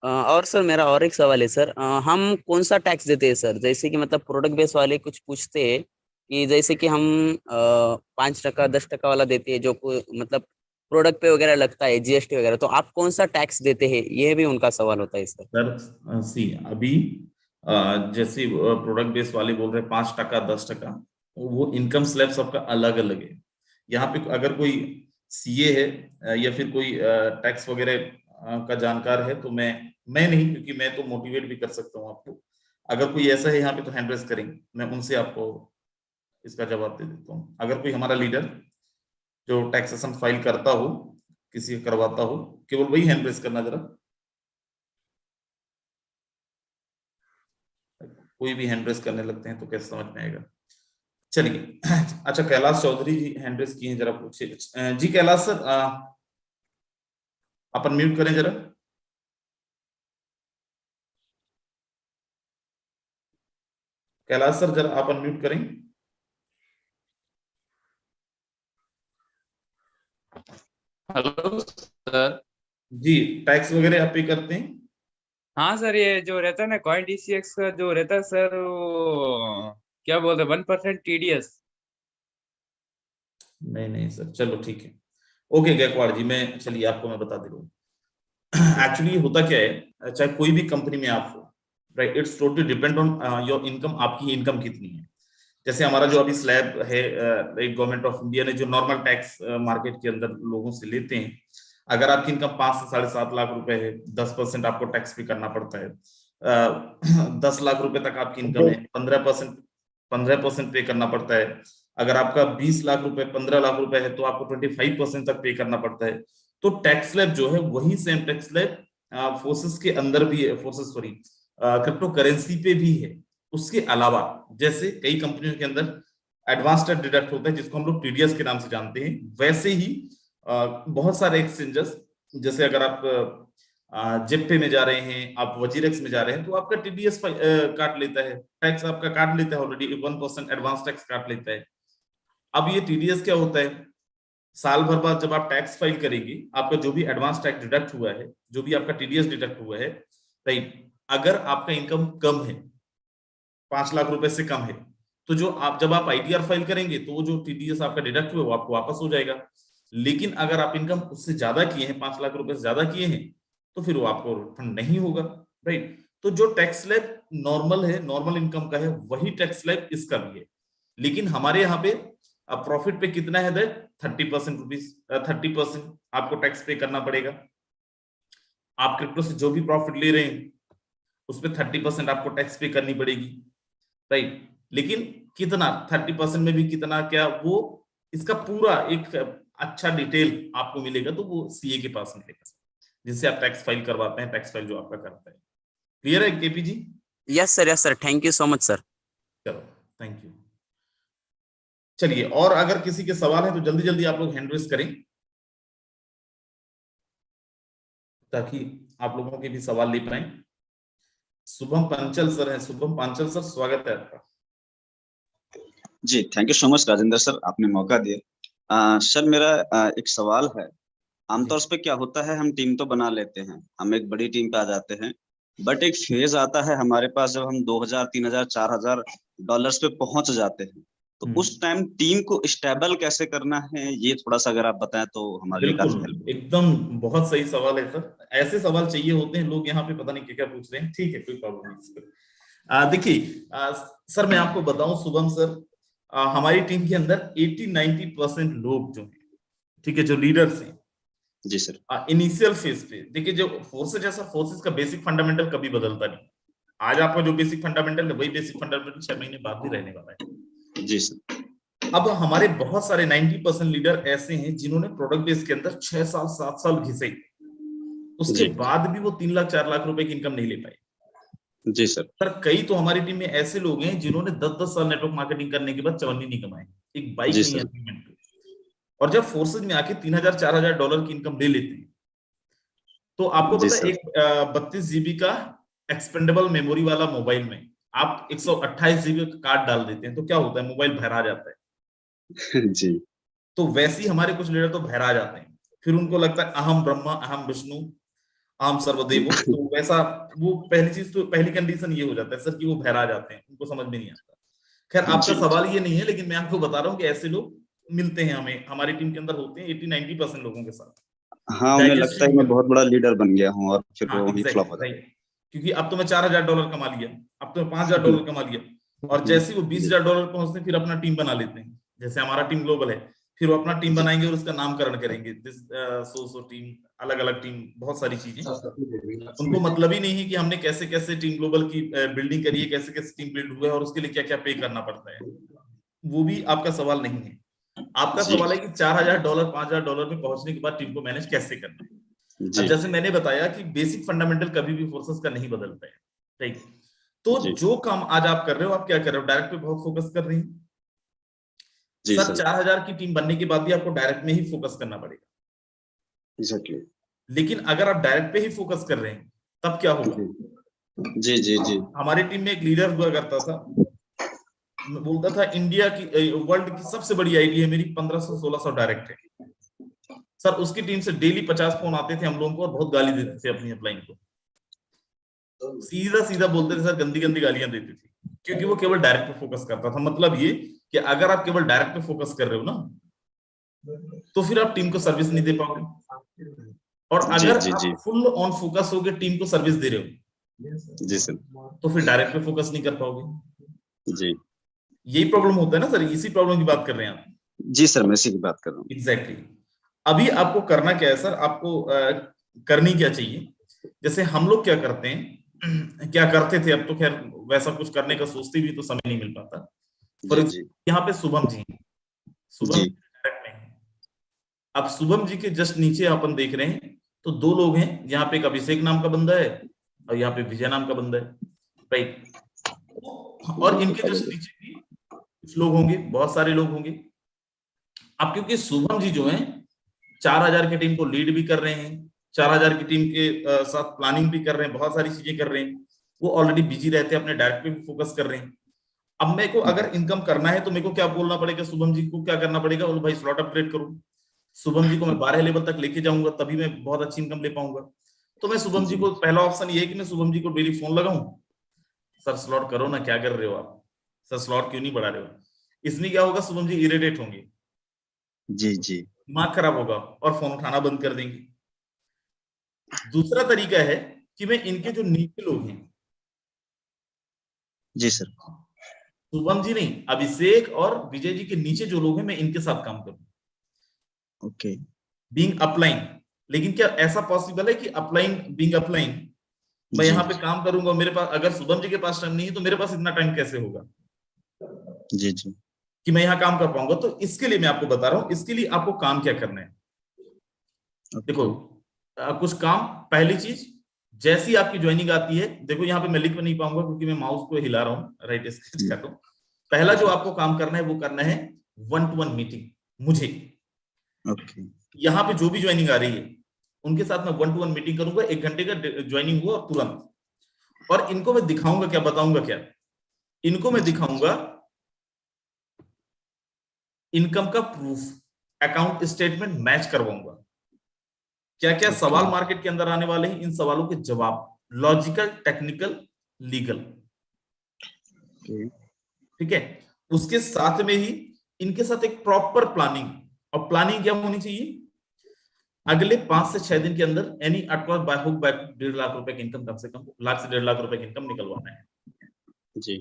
और सर मेरा और एक सवाल है सर, हम कौन सा टैक्स देते हैं सर? जैसे कि मतलब प्रोडक्ट बेस वाले कुछ पूछते हैं कि जैसे कि हम 5% 10% वाला देते हैं जो मतलब प्रोडक्ट पे वगैरह लगता है जीएसटी वगैरह, तो आप कौन सा टैक्स देते हैं? ये भी उनका सवाल होता है सर। सर सी अभी जैसे प्रोडक्ट बेस वाले बोल रहे हैं 5% 10%, वो इनकम स्लैब सबका अलग अलग है। यहाँ पे अगर कोई सीए है या फिर कोई टैक्स वगैरह का जानकार है तो मैं नहीं, क्योंकि मैं तो मोटिवेट भी कर सकता हूँ आपको। अगर कोई ऐसा है यहाँ पे तो हैंड रेज करेंगे, मैं उनसे आपको इसका जवाब दे देता हूँ। अगर कोई हमारा लीडर जो टैक्सेशन फाइल करता हो, किसी का करवाता हो, केवल वही हैंड रेज करना जरा। कोई भी हैंड रेज करने लगते हैं तो कैसे समझ में आएगा। चलिए अच्छा, कैलाश चौधरी जी हैंड रेज किए हैं, जरा पूछिए जी। कैलाश सर आप अनम्यूट करें जरा। कैलाश सर जरा आप अनम्यूट करें। Hello sir. जी, टैक्स वगैरह आप पे करते हैं? हाँ सर, ये जो रहता है ना कॉइन डीसीएक्स का जो रहता है सर, वो क्या बोलते हैं 1% टीडीएस। नहीं सर, चलो ठीक है। ओके गायकवाड़ जी, मैं चलिए आपको मैं बता दे रहा हूँ। एक्चुअली होता क्या है, चाहे कोई भी कंपनी में आप हो, right, it's totally depend on your income. आपकी इनकम कितनी है। जैसे हमारा जो अभी स्लैब है, राइट, गवर्नमेंट ऑफ इंडिया ने जो नॉर्मल टैक्स मार्केट के अंदर लोगों से लेते हैं, अगर आपकी इनकम 5 से 7.5 लाख रुपए है, 10% आपको टैक्स भी करना पड़ता है। 10 लाख रुपए तक आपकी इनकम है, 15% पे करना पड़ता है। अगर आपका 20 लाख रुपए 15 लाख रुपए है तो आपको 25% तक पे करना पड़ता है। तो टैक्स स्लैब जो है वही सेम टैक्स स्लैब फोर्सेस के अंदर भी है, फोर्सेस सॉरी क्रिप्टो करेंसी पे भी है। उसके अलावा जैसे कई कंपनियों के अंदर एडवांस टैक्स डिडक्ट होता है जिसको हम लोग टीडीएस के नाम से जानते हैं, वैसे ही बहुत सारे एक्सचेंजेस, जैसे अगर आप जेपे में जा रहे हैं, आप वजीरेक्स में जा रहे हैं, तो आपका टीडीएस काट लेता है, टैक्स आपका काट लेता है ऑलरेडी, 1% एडवांस टैक्स काट लेता है। अब ये टीडीएस क्या होता है, साल भर बाद जब आप टैक्स फाइल करेंगे, आपका जो भी एडवांस टैक्स डिडक्ट हुआ है, जो भी आपका टीडीएस डिडक्ट हुआ है, राइट, अगर आपका इनकम कम है, 5 लाख रुपए से कम है, तो जो आप जब आप आईटीआर फाइल करेंगे तो वो जो टीडीएस आपका डिडक्ट हुआ वो आपको वापस हो जाएगा। लेकिन अगर आप इनकम उससे ज्यादा किए हैं, 5 लाख रुपए से ज्यादा किए हैं, तो फिर वो आपको रिफंड नहीं होगा, राइट। तो जो टैक्स स्लैब नॉर्मल है, नॉर्मल इनकम का है, वही टैक्स स्लैब इसका भी है। लेकिन हमारे यहाँ पे प्रॉफिट पे कितना है, दैट 30% आपको टैक्स पे करना पड़ेगा। आप क्रिप्टो से जो भी प्रॉफिट ले रहे हैं उस पर 30% आपको टैक्स पे करनी पड़ेगी, राइट। लेकिन कितना, 30% में भी कितना, क्या, वो इसका पूरा एक अच्छा डिटेल आपको मिलेगा, तो वो सीए के पास मिलेगा, जिससे आप टैक्स फाइल करवाते हैं, टैक्स फाइल जो आपका करता है। क्लियर है KP ji? Yes sir, thank you so much sir. चलो, थैंक यू। चलिए, और अगर किसी के सवाल है तो जल्दी जल्दी आप लोग हैंड रेज करें, ताकि आप लोगों के भी सवाल ले पाए। शुभम पांचल सर है, शुभम पांचल सर, स्वागत है आपका। जी, thank you so much Rajendra sir, आपने मौका दिया। सर मेरा एक सवाल है। आमतौर पे क्या होता है, हम टीम तो बना लेते हैं, हम एक बड़ी टीम पे आ जाते हैं, बट एक फेज आता है हमारे पास जब हम 2000 3000 4000 डॉलर्स पे पहुंच जाते हैं, तो उस टाइम टीम को स्टेबल कैसे करना है, ये थोड़ा सा अगर आप बताएं तो हमारे लिए काफी हेल्प। एकदम बहुत सही सवाल है सर, ऐसे सवाल चाहिए होते हैं लोग यहाँ पे, पता नहीं क्या पूछ रहे हैं। ठीक है, कोई प्रॉब्लम नहीं। देखिए सर, मैं आपको बताऊं शुभम सर, हमारी टीम के अंदर 80-90% लोग जो हैं, ठीक है, जो लीडर्स हैं, जी सर, इनिशियल फेज पे देखिए, जो फोर्सेज है सर, फोर्सेज का बेसिक फंडामेंटल कभी बदलता नहीं। आज आपका जो बेसिक फंडामेंटल है वही बेसिक फंडामेंटल 6 महीने बाद भी रहने वाला है। जी सर। अब हमारे बहुत सारे 90% लीडर ऐसे हैं जिन्होंने प्रोडक्ट बेस के अंदर 6 साल 7 साल घिसे, उसके बाद भी वो 3 लाख 4 लाख रुपए की इनकम नहीं ले पाए। जी सर। सर कई तो हमारी टीम में ऐसे लोग हैं जिन्होंने 10-10 साल नेटवर्क मार्केटिंग करने के बाद चवन्नी नहीं कमाए, एक बाइक नहीं है, और जब फोर्सेज में आके $3000-4000 की इनकम ले लेते हैं, तो आपको जी पता है सर। एक 32 GB का एक्सपेंडेबल मेमोरी वाला मोबाइल में आप 128 GB का कार्ड डाल देते हैं तो क्या होता है, मोबाइल भरा जाता है। जी तो वैसे ही हमारे कुछ लीडर तो भरा जाते हैं, फिर उनको लगता है अहम ब्रह्मा अहम विष्णु अहम सर्वदेवो, तो वैसा वो पहली चीज तो पहली कंडीशन ये हो जाता है सर कि वो भरा जाते हैं, उनको समझ में नहीं आता। खैर आपका जी सवाल ये नहीं है, लेकिन मैं आपको बता रहा हूँ कि ऐसे लोग मिलते हैं हमें, हमारी टीम के अंदर होते हैं 80-90% लोगों के साथ। हाँ, उन्हें लगता है मैं बहुत बड़ा लीडर बन गया हूँ और फिर वो हाँ वहीं फ्लॉप हो एग्जैक्टली जाता राइट, क्योंकि अब तो मैं $4000 कमा लिया, अब तो मैं $5000 कमा लिया, और है। जैसे ही वो जी $20000 पहुंचते हैं फिर अपना टीम बना लेते हैं। जैसे हमारा टीम ग्लोबल है, फिर वो अपना टीम जी बनाएंगे और उसका नामकरण करेंगे, दिस सो टीम, अलग अलग टीम, बहुत सारी चीजें। उनको मतलब ही नहीं है कि हमने कैसे कैसे टीम ग्लोबल की बिल्डिंग करी है, कैसे कैसे टीम बिल्ड हुआ है और उसके लिए क्या क्या पे करना पड़ता है। वो भी आपका सवाल नहीं है। आपका जी सवाल है कि $4000 $5000 में पहुंचने के बाद टीम को मैनेज कैसे करना है। अब जी जैसे मैंने बताया कि बेसिक फंडामेंटल कभी भी फोर्सेस का नहीं बदलता है, राइट। तो जी जो काम आज आप कर रहे हो, आप क्या कर रहे हो, डायरेक्ट पे बहुत फोकस कर रहे हैं। जी सर सर। 4000 की टीम बनने के बाद भी आपको डायरेक्ट में ही फोकस करना पड़ेगा, एग्जैक्टली। लेकिन अगर आप डायरेक्ट पे ही फोकस कर रहे हैं तब क्या होगा। जी जी जी हमारी टीम में एक लीडर हुआ करता था, बोलता था इंडिया की वर्ल्ड की सबसे बड़ी आईडी है मेरी, 1500-1600 डायरेक्ट है। सर उसकी टीम से डेली 50 फोन आते थे हम लोगों को और बहुत गाली देते थे अपनी अपलाइन को, सीधा सीधा बोलते थे सर, गंदी गंदी गालियां देते थे, क्योंकि वो केवल डायरेक्ट पे फोकस करता था। मतलब ये कि अगर आप केवल डायरेक्ट पे फोकस कर रहे हो ना, तो फिर आप टीम को सर्विस नहीं दे पाओगे, और जी अगर जी जी आप फुल ऑन फोकस होकर टीम को सर्विस दे रहे हो जी सर। तो फिर डायरेक्ट पे फोकस नहीं कर पाओगे। जी यही प्रॉब्लम होता है ना सर, इसी प्रॉब्लम की बात कर रहे हैं आप। जी सर, मैं इसी की बात कर रहा हूँ। एग्जैक्टली अभी आपको करना क्या है सर, आपको करनी क्या चाहिए। जैसे हम लोग क्या करते हैं, क्या करते थे, अब तो खैर वैसा कुछ करने का सोचते भी तो समय नहीं मिल पाता। फॉर जी जी यहाँ पे शुभम जी, शुभम जी डायरेक्ट में है। अब शुभम जी के जस्ट नीचे अपन देख रहे हैं तो दो लोग हैं, यहाँ पे एक अभिषेक नाम का बंदा है और यहाँ पे विजय नाम का बंदा है, राइट। और इनके जस्ट नीचे भी कुछ लोग होंगे, बहुत सारे लोग होंगे। अब क्योंकि शुभम जी जो हैं 4000 की टीम को लीड भी कर रहे हैं, 4000 की टीम के साथ प्लानिंग भी कर रहे हैं, बहुत सारी चीजें कर रहे हैं, वो ऑलरेडी बिजी रहते हैं, अपने डायरेक्ट पे भी फोकस कर रहे हैं। अब मेरे को अगर इनकम करना है तो मेरे को क्या बोलना पड़ेगा, शुभम जी को क्या करना पड़ेगा, बोलो भाई स्लॉट अपग्रेड करो, शुभम जी को मैं 12 लेवल तक लेके जाऊंगा, तभी मैं बहुत अच्छी इनकम ले पाऊंगा। तो मैं शुभम जी को, पहला ऑप्शन ये है कि मैं शुभम जी को डेली फोन लगाऊं, सर स्लॉट करो ना, क्या कर रहे हो आप, सर स्लॉट क्यों नहीं बढ़ा रहे हो। इसमें क्या होगा, शुभम जी इरिटेट होंगे, जी जी दिमाग खराब होगा और फोन उठाना बंद कर देंगे। दूसरा तरीका है कि मैं इनके जो नीचे लोग हैं, जी सर। शुभम जी नहीं, अभिषेक और विजय जी के नीचे जो लोग हैं, मैं इनके साथ काम करूं, ओके। Being upline. लेकिन क्या ऐसा पॉसिबल है कि अपलाइन, बीइंग अपलाइन मैं जी यहाँ पे काम करूंगा, मेरे पास अगर शुभम जी के पास टाइम नहीं है तो मेरे पास इतना टाइम कैसे होगा जी जी कि मैं यहाँ काम कर पाऊंगा। तो इसके लिए मैं आपको बता रहा हूँ, इसके लिए आपको काम क्या करना है। देखो कुछ काम, पहली चीज, जैसी आपकी ज्वाइनिंग आती है, देखो यहाँ पे मैं लिख नहीं पाऊंगा क्योंकि मैं माउस को हिला रहा हूँ, राइट स्केच कर रहा हूँ। पहला जो आपको काम करना है वो करना है 1-to-1 मीटिंग मुझे। ओके। यहाँ पे जो भी ज्वाइनिंग आ रही है उनके साथ मैं 1-to-1 मीटिंग करूंगा, 1 घंटे का ज्वाइनिंग हुआ तुरंत, और इनको मैं दिखाऊंगा क्या, बताऊंगा क्या, इनको मैं दिखाऊंगा इनकम का प्रूफ, अकाउंट स्टेटमेंट मैच करवाऊंगा, क्या क्या सवाल मार्केट के अंदर आने वाले हैं, इन सवालों के जवाब, लॉजिकल, टेक्निकल, लीगल, ठीक है। उसके साथ में ही इनके साथ एक प्रॉपर प्लानिंग, और प्लानिंग क्या होनी चाहिए, अगले 5 से 6 दिन के अंदर एनी अटक्रॉस बाय हुक बाय 1.5 लाख रुपए की इनकम, कम से कम लाख से 1.5 लाख रुपए की इनकम निकलवाना है। जी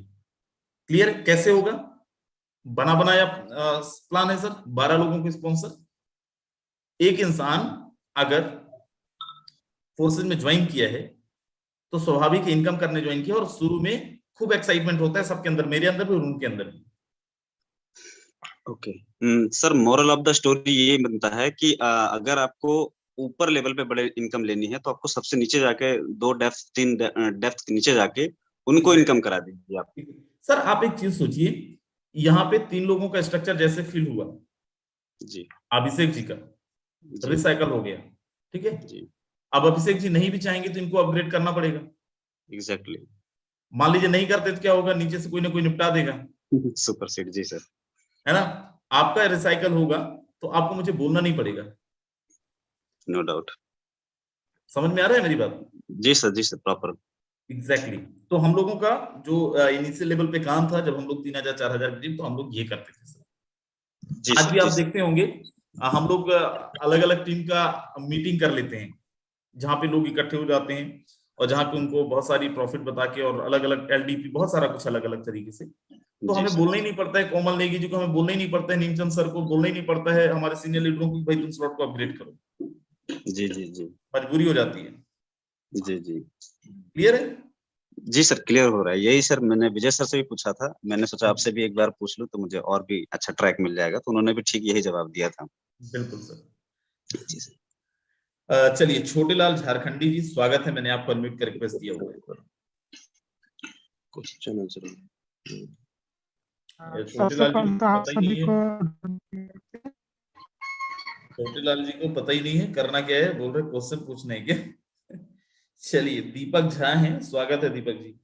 क्लियर कैसे होगा, बना बनाया प्लान है सर, 12 लोगों को स्पॉन्सर। एक इंसान अगर फोर्सेज में ज्वाइन किया है तो स्वाभाविक इनकम करने ज्वाइन किया, और शुरू में खूब एक्साइटमेंट होता है सबके अंदर, मेरे अंदर भी और उनके अंदर भी। Okay sir, moral of the story ये बनता है कि अगर आपको ऊपर लेवल पे बड़े इनकम लेनी है तो आपको सबसे नीचे जाके 2 डेप्थ 3 डेप्थ नीचे जाके उनको इनकम करा दीजिए आप। सर आप एक चीज सोचिए, यहाँ पे 3 लोगों का स्ट्रक्चर जैसे फील हुआ, जी अभिषेक जी का रिसाइकल हो गया, ठीक है, जी अब अभिषेक जी नहीं भी चाहेंगे तो इनको अपग्रेड करना पड़ेगा। एग्जैक्टली। मान लीजिए नहीं करते तो क्या होगा, नीचे से कोई ना कोई निपटा देगा, सुपर सीड। जी सर। है ना। आपका रिसाइकल होगा तो आपको मुझे बोलना नहीं पड़ेगा। No doubt. समझ में आ रहा है मेरी बात? जी सर, जी सर, प्रॉपर। एग्जैक्टली तो हम लोगों का जो इनिशियल लेवल पे काम था, जब हम लोग 3000 4000 करीब, तो हम लोग ये करते थे सर। जी आज सर, भी जी आप सर। देखते होंगे हम लोग अलग अलग टीम का मीटिंग कर लेते हैं, जहाँ पे लोग इकट्ठे हो जाते हैं और जहाँ पे उनको बहुत सारी प्रॉफिट बता के और अलग अलग एलडीपी बहुत सारा कुछ अलग अलग तरीके से, तो जी हमें सर। बोलना ही नहीं पड़ता है कोमल नेगी जी को, हमें बोलना ही नहीं पड़ता है नीमचंद सर को, बोलना ही नहीं पड़ता है हमारे सीनियर लीडरों को, भाई तुम स्लॉट को अपग्रेड करो। जी जी जी। मजबूरी हो जाती है। जी जी। क्लियर है? जी सर, क्लियर हो रहा है। यही सर मैंने विजय सर से भी पूछा था, मैंने सोचा आपसे भी एक बार पूछ लूं तो मुझे और भी अच्छा ट्रैक मिल जाएगा, तो उन्होंने भी ठीक यही जवाब दिया था। बिल्कुल सर। जी सर। चलिए, छोटेलाल झारखंडी जी स्वागत है, मैंने आपको अनम्यूट करके रिक्वेस्ट दिया हुआ है। Question answer. छोटेलाल जी को पता ही नहीं है, छोटेलाल जी को पता ही नहीं है करना क्या है, बोल रहे क्वेश्चन पूछना है क्या? चलिए, दीपक झा हैं, स्वागत है दीपक जी।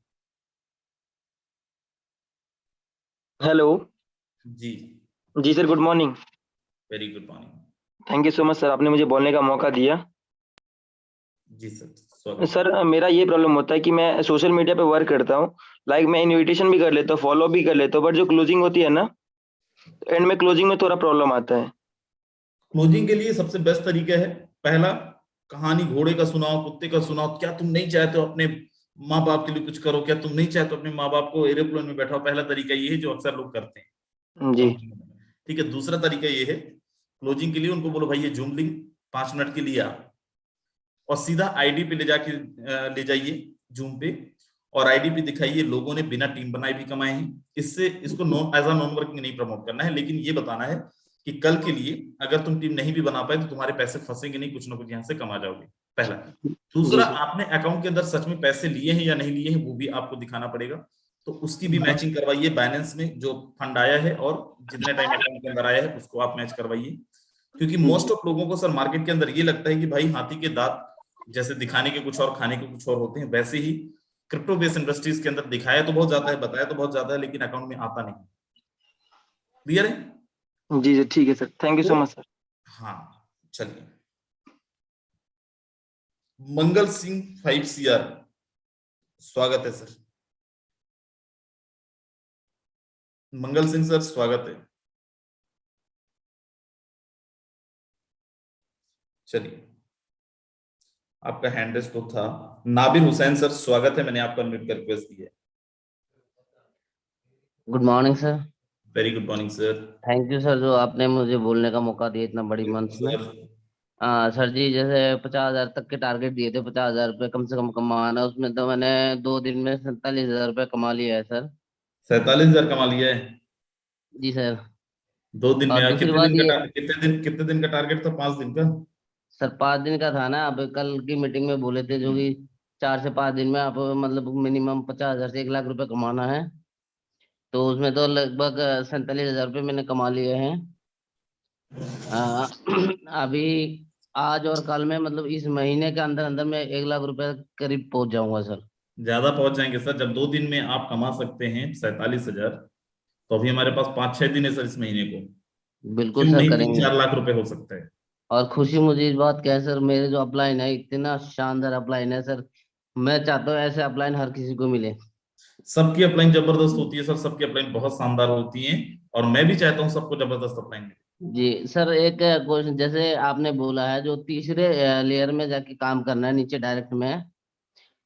हेलो। जी जी sir, good morning. Very good morning. Thank you so much sir, आपने मुझे बोलने का मौका दिया। जी सर, स्वागत। सर मेरा ये प्रॉब्लम होता है कि मैं सोशल मीडिया पे वर्क करता हूँ, लाइक मैं इनविटेशन भी कर लेता हूँ, फॉलो भी कर लेता हूँ, बट जो क्लोजिंग होती है ना, एंड में क्लोजिंग में थोड़ा प्रॉब्लम आता है। क्लोजिंग के लिए सबसे बेस्ट तरीका है, पहला, कहानी घोड़े का सुनाओ, कुत्ते का सुनाओ। क्या तुम नहीं चाहते हो अपने माँ बाप के लिए कुछ करो? क्या तुम नहीं चाहते हो अपने माँ बाप को एरोप्लेन में बैठाओ? पहला तरीका ये है जो अक्सर लोग करते हैं। जी। ठीक है। दूसरा तरीका ये है, क्लोजिंग के लिए उनको बोलो भाई ये जूम लिंक 5 मिनट के लिए आ, और सीधा आईडी पे ले जाइए जूम पे, और आईडी पे दिखाइए लोगों ने बिना टीम बनाए भी कमाए हैं। इससे इसको एज अ नॉन वर्किंग नहीं प्रमोट करना है, लेकिन ये बताना है कि कल के लिए अगर तुम टीम नहीं भी बना पाए तो तुम्हारे पैसे फंसेंगे नहीं, कुछ ना कुछ यहाँ से कमा जाओगे, पहला। दूसरा, आपने अकाउंट के अंदर सच में पैसे लिए हैं या नहीं लिए हैं वो भी आपको दिखाना पड़ेगा, तो उसकी भी मैचिंग करवाइए बाइनेंस में जो फंड आया है और जितने टाइम अकाउंट के अंदर आया है उसको आप मैच करवाइए। क्योंकि मोस्ट ऑफ लोगों को सर मार्केट के अंदर ये लगता है कि भाई हाथी के दांत जैसे दिखाने के कुछ और खाने के कुछ और होते हैं, वैसे ही क्रिप्टो बेस्ड इंडस्ट्रीज के अंदर दिखाया तो बहुत ज्यादा है, बताया तो बहुत ज्यादा है, लेकिन अकाउंट में आता नहीं। क्लियर है? जी जी, ठीक है sir, thank you so much sir. हाँ, चलिए। मंगल सिंह 5CR, स्वागत है सर। मंगल सिंह सर, स्वागत है। चलिए, आपका हैंड रेस तो था। नाबिल हुसैन सर, स्वागत है, मैंने आपको अनम्यूट कर रिक्वेस्ट दी है। Good morning sir. Very good morning sir. Thank you sir, जो आपने मुझे बोलने का मौका दिया इतना बड़ी मंच में। सर जी, जैसे 50,000 तक के टारगेट दिए थे, 50,000 रुपये कम से कम कमाना, उसमें तो मैंने 2 दिन में 47,000 रुपये कमा लिया है सर। 47,000 कमा लिया है? जी सर। 2 दिन और में? दूसरी बात ये, कितने दिन का टारगेट था? 5 दिन का? सर 5 दिन का था ना, अब कल की मीटिंग में बोले थे जो कि 4 से 5 दिन में आप मतलब मिनिमम 50,000 से 1 लाख रुपए कमाना है, तो उसमें तो लगभग 47,000 रुपये मैंने कमा लिए हैं। अभी आज और कल में मतलब इस महीने के अंदर अंदर में 1 लाख रुपए करीब पहुंच जाऊंगा सर। ज्यादा पहुंच जाएंगे सर, जब 2 दिन में आप कमा सकते हैं 47,000, तो अभी हमारे पास 5-6 दिन है सर इस महीने को, बिल्कुल क्यों सर, नहीं करेंगे। 3-4 लाख रुपए हो सकता है। और खुशी मुझे इस बात का है सर, मेरे जो अपलाइन है इतना शानदार अपलाइन है सर, मैं चाहता हूँ ऐसे अपलाइन हर किसी को मिले। सबकी अपलाइन जबरदस्त होती है सर, सबकी अपलाइन बहुत शानदार होती है, और मैं भी चाहता हूँ सबको जबरदस्त अपलाइन मिले। जी सर, एक क्वेश्चन, जैसे आपने बोला है जो तीसरे लेयर में जाके काम करना है नीचे डायरेक्ट में,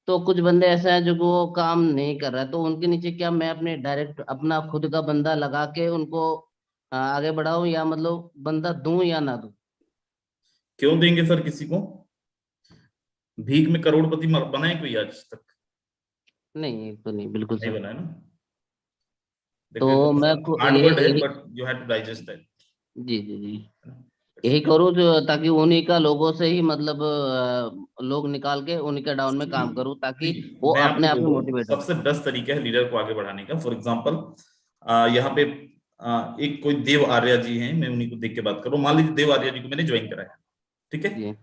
तो कुछ बंदे ऐसे हैं जो कि वो काम नहीं कर रहा है, तो उनके नीचे क्या मैं अपने डायरेक्ट अपना खुद का बंदा लगा के उनको आगे बढ़ाऊं, या मतलब बंदा दूं या ना दूं? क्यों देंगे सर किसी को? भीख में करोड़पति बनाए कोई आज तक? नहीं, तो नहीं, बिल्कुल नहीं सर। बनाए ना। तो देखो, थोड़ा मैं सा हार्ड वर्ड है, but you have to digest that. जी जी जी, यही करूँ जो, ताकि उन्हीं का लोगों से ही मतलब लोग निकाल के उन्हीं के डाउन में काम करूँ, ताकि वो मैं अपने आपको आप में बोलूं, मोटिवेट हो। सबसे बेस्ट तरीका है लीडर को आगे बढ़ाने का। फॉर एग्जांपल, यहाँ पे एक कोई देव आर्या जी हैं, मैं उन्हीं को देख के बात करूं। मान लीजिए देव आर्या जी को मैंने ज्वाइन कराया, ठीक है, जी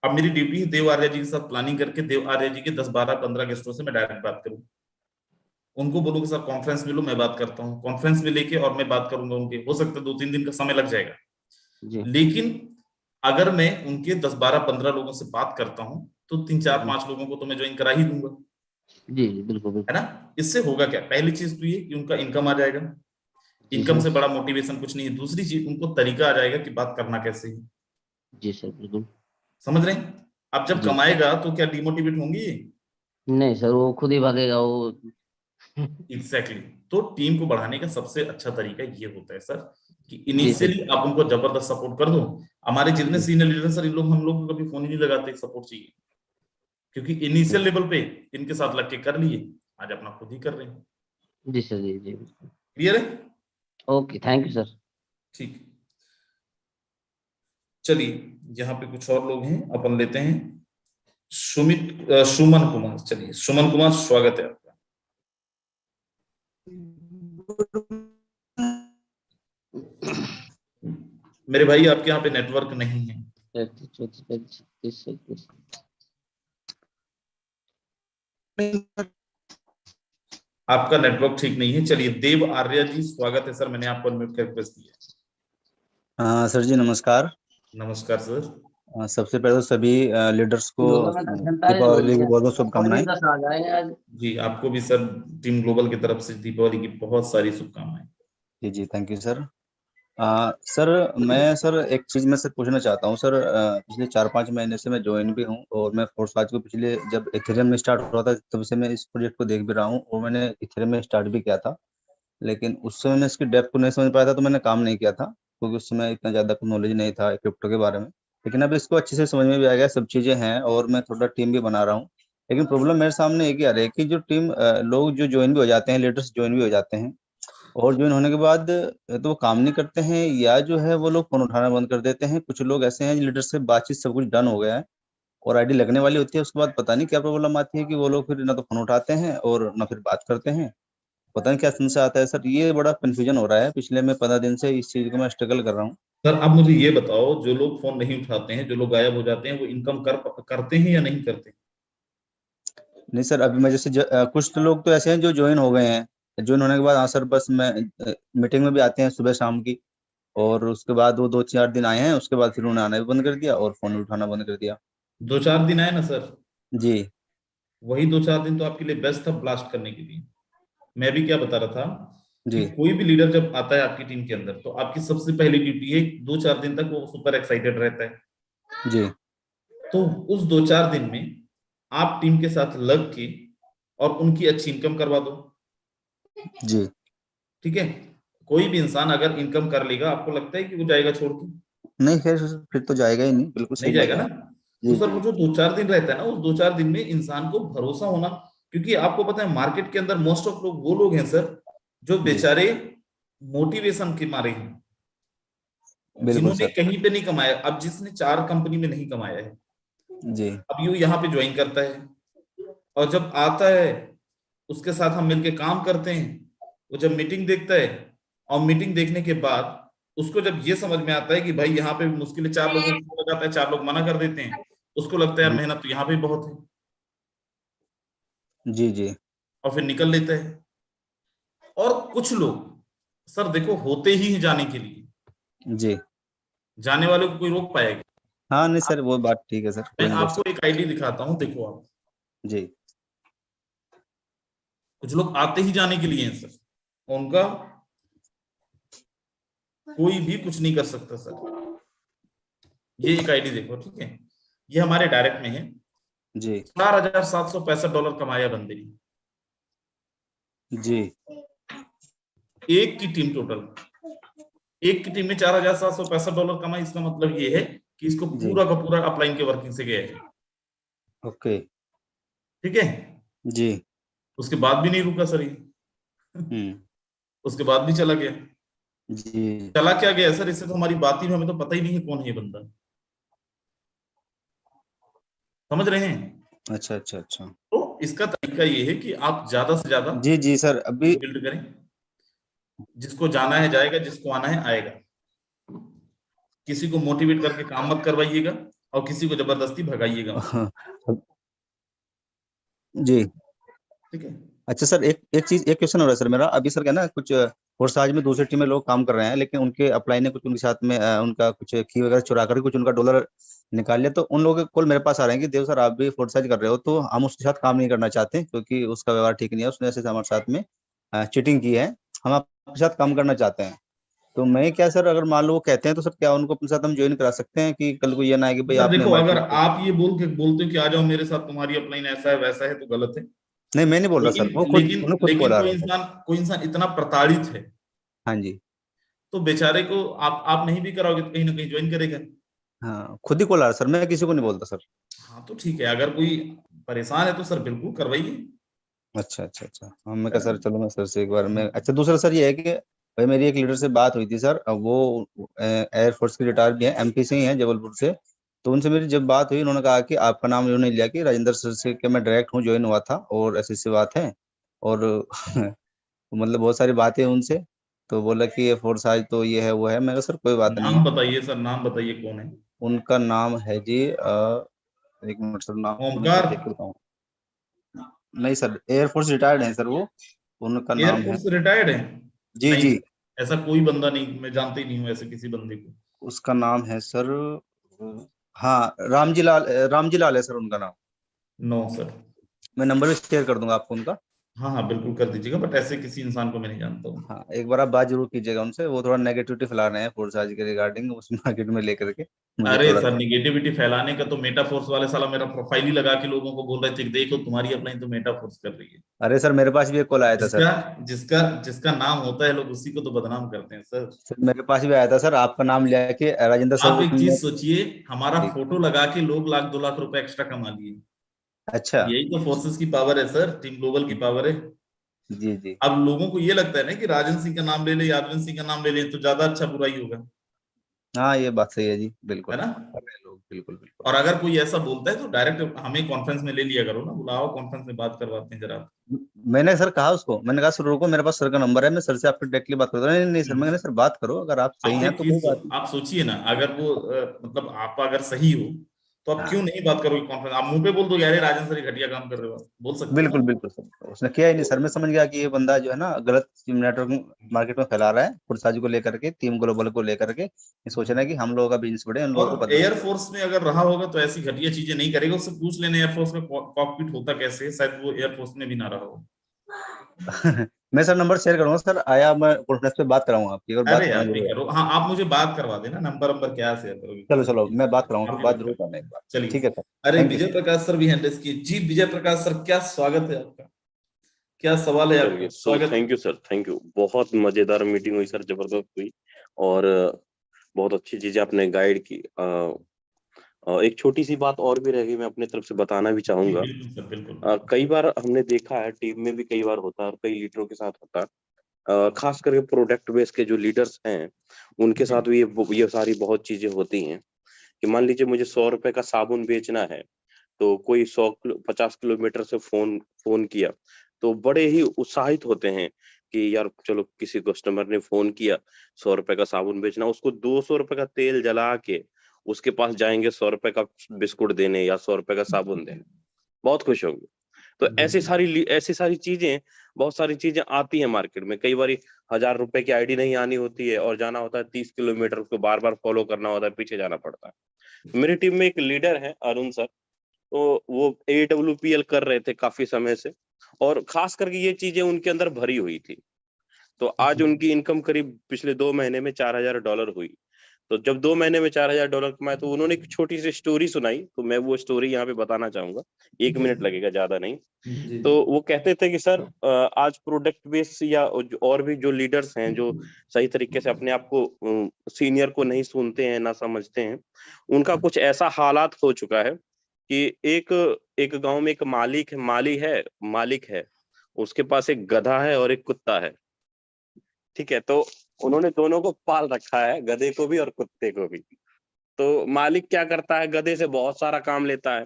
अब मेरी ड्यूटी है देव आर्या जी के साथ प्लानिंग करके देव आर्या जी के 10, 12, 15 गेस्टों से मैं डायरेक्ट बात करूँ, उनको बोलूँ कि सर कॉन्फ्रेंस में लो, मैं बात करता हूँ, कॉन्फ्रेंस में लेके और मैं बात करूंगा उनके, हो सकता है 2-3 दिन का समय लग जाएगा, लेकिन अगर मैं उनके 10, 12, 15 लोगों से बात करता हूँ तो 3, 4, 5 लोगों को तो मैं ज्वाइन करा ही दूंगा। जी बिल्कुल है ना। इससे होगा क्या, पहली चीज तो ये कि उनका इनकम आ जाएगा, इनकम से बड़ा मोटिवेशन कुछ नहीं है। दूसरी चीज, उनको तरीका आ जाएगा कि बात करना कैसे है। जी सर बिल्कुल समझ रहे हैं। अब जब कमाएगा तो क्या डिमोटिवेट होंगे? नहीं सर, वो खुद ही भागेगा वो। एग्जैक्टली। तो टीम को बढ़ाने का सबसे अच्छा तरीका ये होता है सर कि इनिशियली आप उनको जबरदस्त सपोर्ट कर दो। हमारे जितने सीनियर लीडर सर, इन लोग हम लोग कभी फोन ही नहीं लगाते, सपोर्ट चाहिए, क्योंकि इनिशियल लेवल पे इनके साथ लग के कर लिए, आज अपना खुद ही कर रहे हैं। जी सर जी जी क्लियर है। Okay thank you sir. ठीक, चलिए यहाँ पे कुछ और लोग हैं, अपन लेते हैं। सुमन कुमार, चलिए सुमन कुमार स्वागत है आपका। मेरे भाई आपके यहाँ पे नेटवर्क नहीं है। आपका नेटवर्क ठीक नहीं है। चलिए देव आर्या जी स्वागत है सर, मैंने आपको अनम्यूट कर रिक्वेस्ट दिया। सर जी नमस्कार। नमस्कार सर। सबसे पहले तो सभी लीडर्स को दीपावली की बहुत बहुत शुभकामनाएं। जी आपको भी सर, टीम ग्लोबल की तरफ से दीपावली की बहुत सारी शुभकामनाएं। जी जी थैंक यू सर। सर मैं सर एक चीज में से पूछना चाहता हूँ सर। पिछले 4-5 महीने से मैं ज्वाइन भी हूँ और मैं फोर्सवाच को पिछले जब इथेरियम में स्टार्ट हुआ था तब से मैं इस प्रोजेक्ट को देख भी रहा हूँ और मैंने इथेरियम में स्टार्ट भी किया था, लेकिन उस समय मैं इसकी डेप्थ को नहीं समझ पाया था तो मैंने काम नहीं किया था, क्योंकि उस समय इतना ज्यादा नॉलेज नहीं था क्रिप्टो के बारे में। लेकिन अब इसको अच्छे से समझ में भी आ गया, सब चीजें हैं और मैं थोड़ा टीम भी बना रहा हूँ। लेकिन प्रॉब्लम मेरे सामने एक ही आ रही है कि जो टीम लोग जो ज्वाइन भी हो जाते हैं, लीडर्स ज्वाइन भी हो जाते हैं और ज्वाइन होने के बाद तो वो काम नहीं करते हैं या जो है वो लोग फोन उठाना बंद कर देते हैं। कुछ लोग ऐसे हैं लीडर से बातचीत सब कुछ डन हो गया है और आईडी लगने वाली होती है, उसके बाद पता नहीं क्या प्रॉब्लम आती है कि वो लोग फिर ना तो फोन उठाते हैं और ना फिर बात करते हैं, पता नहीं क्या समस्या आता है सर। ये बड़ा कंफ्यूजन हो रहा है, पिछले मैं 15 दिन से इस चीज को मैं स्ट्रगल कर रहा हूँ। सर आप मुझे ये बताओ, जो लोग फोन नहीं उठाते हैं, जो लोग गायब हो जाते हैं, वो इनकम करते हैं या नहीं करते? नहीं सर, अभी मैं जैसे कुछ तो लोग तो ऐसे हैं जो ज्वाइन हो गए हैं, ज्वाइन होने के बाद हाँ सर बस मैं मीटिंग में भी आते हैं सुबह शाम की, और उसके बाद वो 2-4 दिन आए हैं, उसके बाद फिर उन्होंने आना भी बंद कर दिया और फोन भी उठाना बंद कर दिया। 2-4 दिन आए ना सर? जी वही 2-4 दिन तो आपके लिए बेस्ट था ब्लास्ट करने के लिए। मैं भी क्या बता रहा था जी कि कोई भी लीडर जब आता है आपकी टीम के अंदर तो आपकी सबसे पहली ड्यूटी है 2-4 दिन तक वो सुपर एक्साइटेड रहता है। जी तो उस 2-4 दिन में आप टीम के साथ लग के और उनकी अच्छी इनकम करवा दो। जी ठीक है। कोई भी इंसान अगर इनकम कर लेगा, आपको लगता है कि वो जाएगा छोड़ के? नहीं खैर फिर तो जाएगा ही नहीं, बिल्कुल नहीं सही जाएगा बात ना। है। तो सर वो जो 2-4 दिन रहता है ना, उस 2-4 दिन में इंसान को भरोसा होना, क्योंकि आपको पता है मार्केट के अंदर मोस्ट ऑफ लोग वो लोग हैं सर जो बेचारे मोटिवेशन के मारे हैं, जिन्होंने कहीं पे नहीं कमाया। अब जिसने 4 कंपनी में नहीं कमाया है जी, अब यू यहाँ पे ज्वाइन करता है और जब आता है उसके साथ हम मिलके काम करते हैं, वो जब मीटिंग देखता है और मीटिंग देखने के बाद उसको जब ये समझ में आता है कि भाई यहाँ पे मुश्किल 4 लोगों को लगाता है, 4 लोग मना कर देते हैं, उसको लगता है यार मेहनत तो यहाँ पे बहुत है, जी जी और फिर निकल लेता है। और कुछ लोग सर देखो होते ही जाने के लिए, जी जाने वाले को कोई रोक पाएगा? हाँ नहीं सर वो बात ठीक है सर, कोई मैं नहीं रोक आपको एक आईडी दिखाता हूँ, देखो आप। जी कुछ लोग आते ही जाने के लिए हैं सर, उनका कोई भी कुछ नहीं कर सकता सर। ये एक आईडी देखो, ठीक है, ये हमारे डायरेक्ट में है जी। $4,765 कमाया बंदे ने जी। एक की टीम, टोटल एक की टीम ने $4,765 कमाई। इसका मतलब ये है कि इसको पूरा का पूरा अपलाइन के वर्किंग से गया है। ओके ठीक है जी। उसके बाद भी नहीं रुका सर ये उसके बाद भी चला गया। जी चला क्या गया सर, इससे तो हमारी बात ही में हमें तो पता ही नहीं है कौन है ये बंदा। समझ रहे हैं? अच्छा अच्छा अच्छा। तो इसका तरीका ये है कि आप ज्यादा से ज्यादा जी जी सर अभी बिल्ड करें, जिसको जाना है जाएगा, जिसको आना है आएगा। किसी को मोटिवेट करके काम मत करवाइएगा, और किसी को जबरदस्ती भगाइएगा। जी ठीक है। अच्छा सर, एक क्वेश्चन हो रहा है सर मेरा। अभी सर क्या ना, कुछ फोर्साज में दूसरी टीम में लोग काम कर रहे हैं, लेकिन उनके अप्लाई ने कुछ उनके साथ में उनका कुछ की वगैरह चुरा कर कुछ उनका डॉलर निकाल लिया। तो उन लोगों के कॉल मेरे पास आ रहे हैं कि देव सर आप भी फोर्साज कर रहे हो, तो हम उसके साथ काम नहीं करना चाहते क्योंकि उसका व्यवहार ठीक नहीं है, उसने ऐसे हमारे साथ में चीटिंग की है, हम आपके साथ काम करना चाहते हैं। तो मैं क्या सर, अगर मान लो वो कहते हैं तो सर क्या उनको अपने साथ हम ज्वाइन करा सकते हैं कि कल को ये ना है कि भाई सर आपने देखो, हमारी अगर टीम को। आप ये बोलते हो कि आ जाओ मेरे साथ, तुम्हारी अपलाइन ऐसा है वैसा है, तो गलत है। नहीं मैं नहीं बोल रहा सर, वो लेकिन खुद लेकिन उन्हें खुद कॉल लेकिन आ रहा है सर। कोई इंसान इतना प्रताड़ित है, हाँ जी। तो बेचारे को आप नहीं भी कराओगे तो कहीं ना कहीं ज्वाइन करेगा। हाँ खुद ही कॉल आ रहा है सर, मैं किसी को नहीं बोलता सर। हाँ तो ठीक है, अगर कोई परेशान है तो सर बिल्कुल करवाइए। अच्छा अच्छा अच्छा, हाँ मैं है कहा ना? सर चलो मैं सर से एक बार मैं। अच्छा दूसरा सर ये है कि भाई मेरी एक लीडर से बात हुई थी सर, अब वो एयरफोर्स के रिटायर भी हैं, एमपी से ही हैं, जबलपुर से। तो उनसे मेरी जब बात हुई, उन्होंने कहा कि आपका नाम उन्होंने लिया कि राजेंद्र सर से कि मैं डायरेक्ट हूँ, ज्वाइन हुआ था और ऐसी ऐसी बात है। और मतलब बहुत सारी बातें उनसे। तो बोला कि ये फोर्स आज तो ये है वो है। मैं कहा सर कोई बात नहीं नाम है। बताइए सर, नाम बताइए कौन है। उनका नाम है जी एक मिनट सर, नाम मैं ओमकार। देख के बताऊँ। नहीं सर, एयरफोर्स रिटायर्ड है सर वो। उनका नाम है। एयरफोर्स से रिटायर्ड है? जी नहीं जी। सर, ऐसा कोई बंदा नहीं, मैं जानते ही नहीं हूँ ऐसे किसी बंदे को। उसका नाम है सर, हाँ रामजी लाल है सर उनका नाम। No sir. मैं नंबर भी शेयर कर दूंगा आपको उनका। हाँ हाँ बिल्कुल कर दीजिएगा, बट ऐसे किसी इंसान को मैं नहीं जानता हूँ। हाँ एक बार आप बात जरूर कीजिएगा उनसे, वो थोड़ा नेगेटिविटी फैला रहे हैं फोर्स आज के रिगार्डिंग उस मार्केट में लेकर के। मुझे अरे थोड़ा सर, सा। निगेटिविटी फैलाने का तो मेटाफोर्स वाले साला मेरा प्रोफाइल ही लगा के लोगों को बोल रहे थे कि देखो तुम्हारी अपलाइन तो मेटाफोर्स कर रही है। अरे सर मेरे पास भी एक कॉल आया था सर। जिसका जिसका जिसका नाम होता है लोग उसी को तो बदनाम करते हैं सर। सर मेरे पास भी आया था सर, आपका नाम लिया कि राजेंद्र सर आप एक उसमें। चीज सोचिए, हमारा जी। फोटो लगा के लोग लाख 2 लाख रुपए एक्स्ट्रा कमा लिए। अच्छा। यही तो फोर्सेस की पावर है सर, टीम ग्लोबल की पावर है। जी जी। अब लोगों को ये लगता है ना कि राजन सिंह का नाम ले ले, यादवन सिंह का नाम ले ले तो ज्यादा अच्छा बुरा ही होगा। हाँ ये बात सही है जी, बिल्कुल है ना? कर रहे हैं लोग, बिल्कुल बिल्कुल। और अगर कोई ऐसा बोलता है तो डायरेक्ट हमें कॉन्फ्रेंस में ले लिया करो ना, बुलाओ कॉन्फ्रेंस में बात करवाते हैं जरा। मैंने सर कहा उसको, मैंने कहा सर रुको, मेरे पास सर का नंबर है, मैं सर से आपको डायरेक्टली बात करता हूँ। नहीं नहीं सर, मैं सर बात करो, अगर आप सही आप हैं एक तो कोई चीज बात नहीं। आप सोचिए ना, अगर वो मतलब आप अगर सही हो तो आप क्यों हाँ नहीं बात करोगे कॉन्फ्रेंस? आप मुंह पे बोल दो यार ये राजन सर ये घटिया काम कर रहे हो, आप बोल सकते हो बिल्कुल ना। बिल्कुल सर, उसने किया ही नहीं सर। मैं समझ गया कि ये बंदा जो है ना गलत नेटवर्क मार्केट में फैला रहा है, फुर्साजी को लेकर के, टीम ग्लोबल को लेकर के, ये सोच रहा है कि हम लोगों का बिजनेस बढ़े, उन लोगों को और बदनाम एयरफोर्स में अगर रहा होगा तो ऐसी घटिया चीजें नहीं करेगा। उससे पूछ लेने एयरफोर्स में कॉकपिट होता कैसे है, शायद वो एयरफोर्स में भी ना रहा हो। करे। मैं सर नंबर शेयर करूंगा सर, आया मैं कॉन्फ्रेंस पे बात कराऊंगा आपकी, और बात अरे करना यार नहीं जरूर है। करो, हाँ आप मुझे बात करवा देना, नंबर क्या शेयर करोगे, चलो कोई चलो नहीं, मैं बात कराऊंगा, फिर आपकी बात बात जरूर कर। करना एक बार। चलिए। ठीक है सर। अरे thank you Vijay sir. Prakash sir भी हैंड रेस किए जी। विजय प्रकाश सर क्या स्वागत है आपका, क्या सवाल है आपका, चलिए, तो स्वागत है। Thank you sir, thank you. बहुत मजेदार मीटिंग हुई सर, जबरदस्त हुई। और बहुत अच्छी चीजें आपने गाइड की। एक छोटी सी बात और भी रह गई, मैं अपने तरफ से बताना भी जी चाहूंगा। बिल्कुल सर, बिल्कुल। कई बार हमने देखा है, टीम में भी कई बार होता है और कई लीडरों के साथ होता है। खास करके प्रोडक्ट बेस के जो लीडर्स हैं, उनके जी साथ भी ये सारी बहुत चीजें होती हैं कि मान लीजिए मुझे 100 रुपए का साबुन बेचना है, तो कोई 50 किलोमीटर से फोन फोन किया, तो बड़े ही उत्साहित होते हैं कि यार चलो किसी कस्टमर ने फोन किया, 100 रुपए का साबुन बेचना, उसको 200 रुपए का तेल जला के उसके पास जाएंगे 100 रुपए का बिस्कुट देने या 100 रुपए का साबुन देने, बहुत खुश होंगे। तो बिल्कुल। ऐसी सारी चीजें, बहुत सारी चीजें आती हैं मार्केट में। कई बार 1000 रुपए की आईडी नहीं आनी होती है और जाना होता है 30 किलोमीटर, उसको बार बार फॉलो करना होता है, पीछे जाना पड़ता है। मेरी टीम में एक लीडर है अरुण सर, तो वो AWPL कर रहे थे काफी समय से, और खास करके ये चीजें उनके अंदर भरी हुई थी। तो आज उनकी इनकम करीब पिछले 2 महीने में $4000 हुई। तो जब 2 महीने में $4000 कमाए, तो उन्होंने एक छोटी सी स्टोरी सुनाई, तो मैं वो स्टोरी यहाँ पे बताना चाहूंगा। 1 मिनट लगेगा, ज्यादा नहीं। जी तो वो कहते थे कि सर आज प्रोडक्ट बेस या और भी जो लीडर्स हैं, जो सही तरीके से अपने आप को सीनियर को नहीं सुनते हैं, ना समझते हैं, उनका कुछ ऐसा हालात हो चुका है कि एक एक गांव में एक मालिक है, उसके पास एक गधा है और एक कुत्ता है। ठीक है, तो उन्होंने दोनों को पाल रखा है, गधे को भी और कुत्ते को भी। तो मालिक क्या करता है, गधे से बहुत सारा काम लेता है,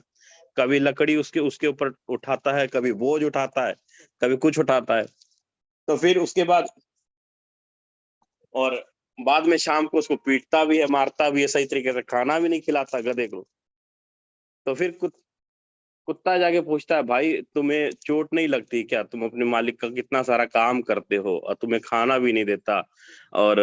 कभी लकड़ी उसके उसके ऊपर उठाता है, कभी बोझ उठाता है, कभी कुछ उठाता है। तो फिर उसके बाद और बाद में शाम को उसको पीटता भी है, मारता भी है, सही तरीके से खाना भी नहीं खिलाता गधे को। तो फिर कुत्ता जाके पूछता है, भाई तुम्हें चोट नहीं लगती क्या? तुम अपने मालिक का कितना सारा काम करते हो और तुम्हें खाना भी नहीं देता और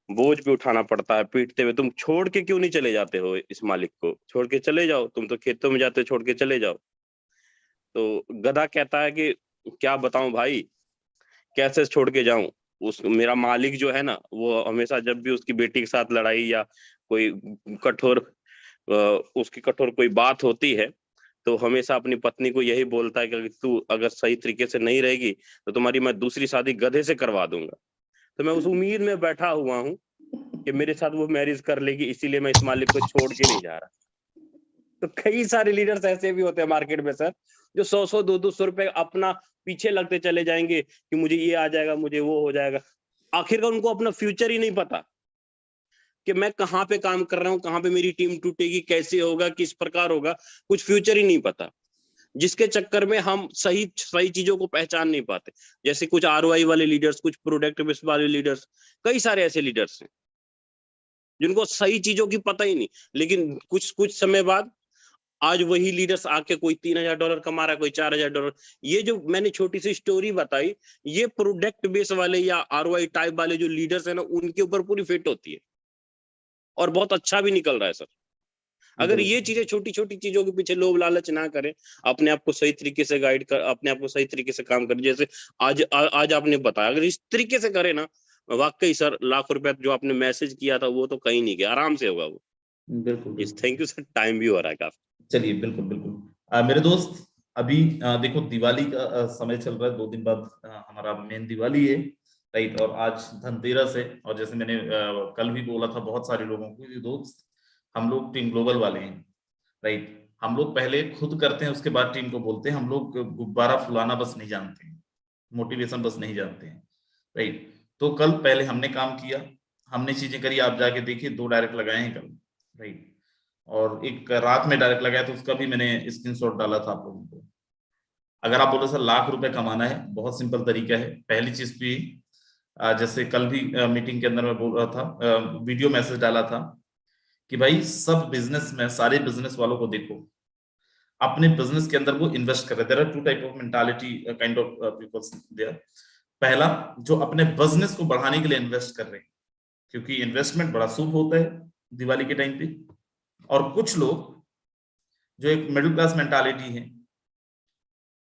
बोझ भी उठाना पड़ता है पीटते हुए, तुम छोड़ के क्यों नहीं चले जाते हो इस मालिक को? छोड़ के चले जाओ, तुम तो खेतों में जाते हो, छोड़ के चले जाओ। तो गधा कहता है कि क्या बताऊं भाई, कैसे छोड़ के जाऊं? मेरा मालिक जो है ना, वो हमेशा जब भी उसकी बेटी के साथ लड़ाई या कोई कठोर उसकी कठोर कोई बात होती है, तो हमेशा अपनी पत्नी को यही बोलता है कि तू अगर सही तरीके से नहीं रहेगी तो तुम्हारी मैं दूसरी शादी गधे से करवा दूंगा। तो मैं उस उम्मीद में बैठा हुआ हूँ कि मेरे साथ वो मैरिज कर लेगी, इसीलिए मैं इस मालिक को छोड़ के नहीं जा रहा। तो कई सारे लीडर्स ऐसे भी होते हैं मार्केट में सर, जो 100-100 200 रुपए अपना पीछे लगते चले जाएंगे कि मुझे ये आ जाएगा, मुझे वो हो जाएगा। आखिरकार उनको अपना फ्यूचर ही नहीं पता कि मैं कहाँ पे काम कर रहा हूँ, कहाँ पे मेरी टीम टूटेगी, कैसे होगा, किस प्रकार होगा, कुछ फ्यूचर ही नहीं पता, जिसके चक्कर में हम सही चीजों को पहचान नहीं पाते। जैसे कुछ ROI वाले लीडर्स, कुछ प्रोडक्ट बेस्ड वाले लीडर्स, कई सारे ऐसे लीडर्स हैं जिनको सही चीजों की पता ही नहीं। लेकिन कुछ समय बाद आज वही लीडर्स आके कोई $3000 कमा रहा है, कोई $4000। ये जो मैंने छोटी सी स्टोरी बताई, ये प्रोडक्ट बेस वाले या ROI टाइप वाले जो लीडर्स है ना, उनके ऊपर पूरी फिट होती है और बहुत अच्छा भी निकल रहा है सर। अगर ये चीजें, छोटी छोटी चीजों के पीछे लोभ लालच ना करें, अपने आप को सही तरीके से गाइड कर, अपने आप को सही तरीके से काम करें, जैसे आज आपने बताया, अगर इस तरीके से करें ना, वाकई सर लाख रुपए जो आपने मैसेज किया था वो तो कहीं नहीं गया, आराम से होगा वो। बिल्कुल थैंक यू सर, टाइम भी हो रहा है काफी। चलिए, बिल्कुल बिल्कुल। मेरे दोस्त, अभी देखो दिवाली का समय चल रहा है, 2 दिन बाद हमारा मेन दिवाली है, राइट। और आज धनतेरस है, और जैसे मैंने कल भी बोला था बहुत सारे लोगों को, ये दोस्त हम लोग टीम ग्लोबल वाले हैं, राइट। हम लोग पहले खुद करते हैं, उसके बाद टीम को बोलते हैं। हम लोग गुब्बारा फुलाना बस नहीं जानते हैं, मोटिवेशन बस नहीं जानते हैं, राइट। तो कल पहले हमने काम किया, हमने चीजें करी, आप जाके देखिए 2 डायरेक्ट लगाए हैं कल, राइट। और एक रात में डायरेक्ट लगाया, तो उसका भी मैंने स्क्रीनशॉट डाला था आप लोगों को। अगर आप बोलो सर लाख रुपए कमाना है, बहुत सिंपल तरीका है। पहली चीज भी जैसे कल भी मीटिंग के अंदर मैं बोल रहा था, वीडियो मैसेज डाला था कि भाई सब बिजनेस में, सारे बिजनेस वालों को देखो, अपने बिजनेस के अंदर वो इन्वेस्ट कर रहे हैं। There are 2 type of mentality kind of peoples there. पहला, जो अपने बिजनेस को बढ़ाने के लिए इन्वेस्ट कर रहे हैं, क्योंकि इन्वेस्टमेंट बड़ा शुभ होता है दिवाली के टाइम पे। और कुछ लोग जो एक मिडिल क्लास मेंटालिटी है,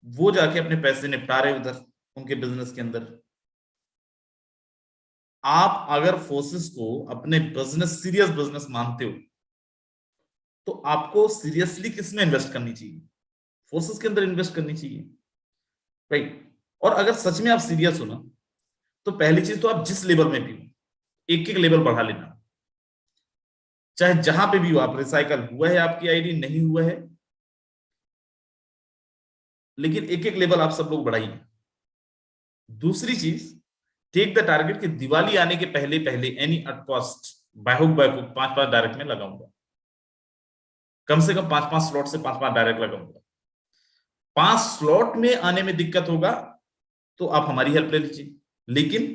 वो जाके अपने पैसे निपटा रहे उधर उनके बिजनेस के अंदर। आप अगर फोर्सेस को अपने बिजनेस, सीरियस बिजनेस मानते हो, तो आपको सीरियसली किसमें इन्वेस्ट करनी चाहिए? फोर्सेस के अंदर इन्वेस्ट करनी चाहिए, राइट। और अगर सच में आप सीरियस हो ना, तो पहली चीज तो आप जिस लेवल में भी हो, एक एक लेवल बढ़ा लेना, चाहे जहां पे भी हो आप। रिसाइकल हुआ है आपकी आईडी, नहीं हुआ है, लेकिन एक एक लेवल आप सब लोग बढ़ाइए। दूसरी चीज, टेक द टारगेट कि दिवाली आने के पहले पहले एनी एट कॉस्ट बायहुक 5-5 डायरेक्ट में लगाऊंगा, कम से कम 5-5 स्लॉट से 5-5 डायरेक्ट लगाऊंगा। 5 स्लॉट में आने में दिक्कत होगा तो आप हमारी हेल्प ले लीजिए, लेकिन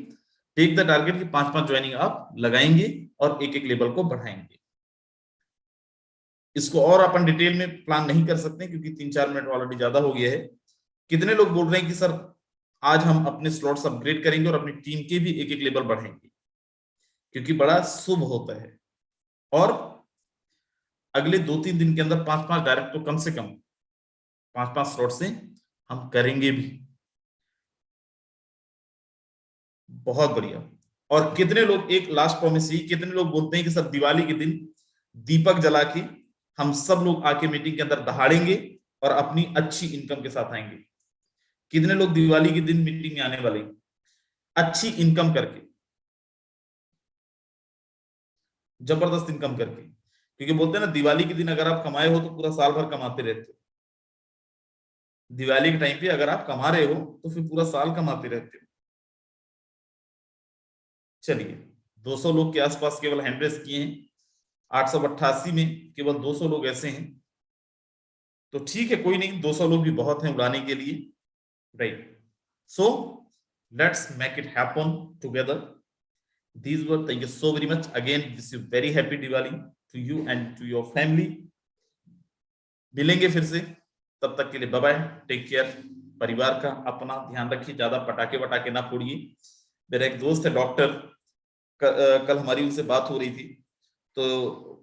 टेक द टारगेट कि 5-5 ज्वाइनिंग आप लगाएंगे और एक एक लेवल को बढ़ाएंगे। इसको और अपन डिटेल में प्लान नहीं कर सकते क्योंकि 3-4 मिनट ऑलरेडी ज्यादा हो गया है। कितने लोग बोल रहे हैं कि सर आज हम अपने स्लॉट्स अपग्रेड करेंगे और अपनी टीम के भी एक एक लेवल बढ़ाएंगे, क्योंकि बड़ा शुभ होता है। और अगले 2-3 दिन के अंदर 5-5 डायरेक्ट तो कम से कम 5-5 स्लॉट से हम करेंगे भी। बहुत बढ़िया। और कितने लोग, एक लास्ट प्रॉमिस ही, कितने लोग बोलते हैं कि सर दिवाली के दिन दीपक जला के हम सब लोग आके मीटिंग के अंदर दहाड़ेंगे और अपनी अच्छी इनकम के साथ आएंगे? कितने लोग दिवाली के दिन मीटिंग में आने वाले अच्छी इनकम करके, जबरदस्त इनकम करके? क्योंकि बोलते हैं ना, दिवाली के दिन अगर आप कमाए हो तो पूरा साल भर कमाते रहते हो। दिवाली के टाइम पे अगर आप कमा रहे हो तो फिर पूरा साल कमाते रहते हो। चलिए, 200 लोग के आसपास केवल हैंड रेस किए हैं, 888 में केवल 200 लोग ऐसे हैं, तो ठीक है, कोई नहीं, 200 लोग भी बहुत हैं उड़ाने के लिए, right. So let's make it happen together. These were, thank you so very much again, wish you very happy Diwali to you and to your family. मिलेंगे फिर से, तब तक के लिए बाय बाय, टेक केयर। परिवार का अपना ध्यान रखिए, ज्यादा पटाखे वटाखे ना फोड़िए। मेरा एक दोस्त है डॉक्टर, कल हमारी उनसे बात हो रही थी, तो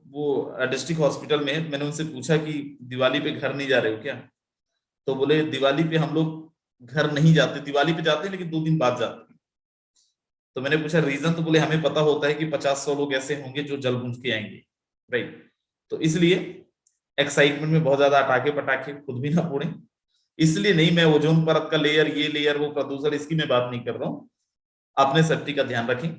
वो डिस्ट्रिक्ट हॉस्पिटल में है। मैंने उनसे पूछा कि दिवाली पे घर नहीं जा रहे हो क्या? तो बोले दिवाली पे हम लोग घर नहीं जाते, दिवाली पे जाते हैं लेकिन 2 दिन बाद जाते हैं। तो मैंने पूछा रीजन, तो बोले हमें पता होता है कि 50-100 लोग ऐसे होंगे जो जल बूझ के आएंगे, राइट। तो इसलिए एक्साइटमेंट में बहुत ज्यादा पटाखे पटाखे खुद भी ना फोड़ें। इसलिए नहीं, मैं ओजोन परत का लेयर, ये लेयर, वो प्रदूषण, इसकी मैं बात नहीं कर रहा हूँ। अपने सेफ्टी का ध्यान रखें।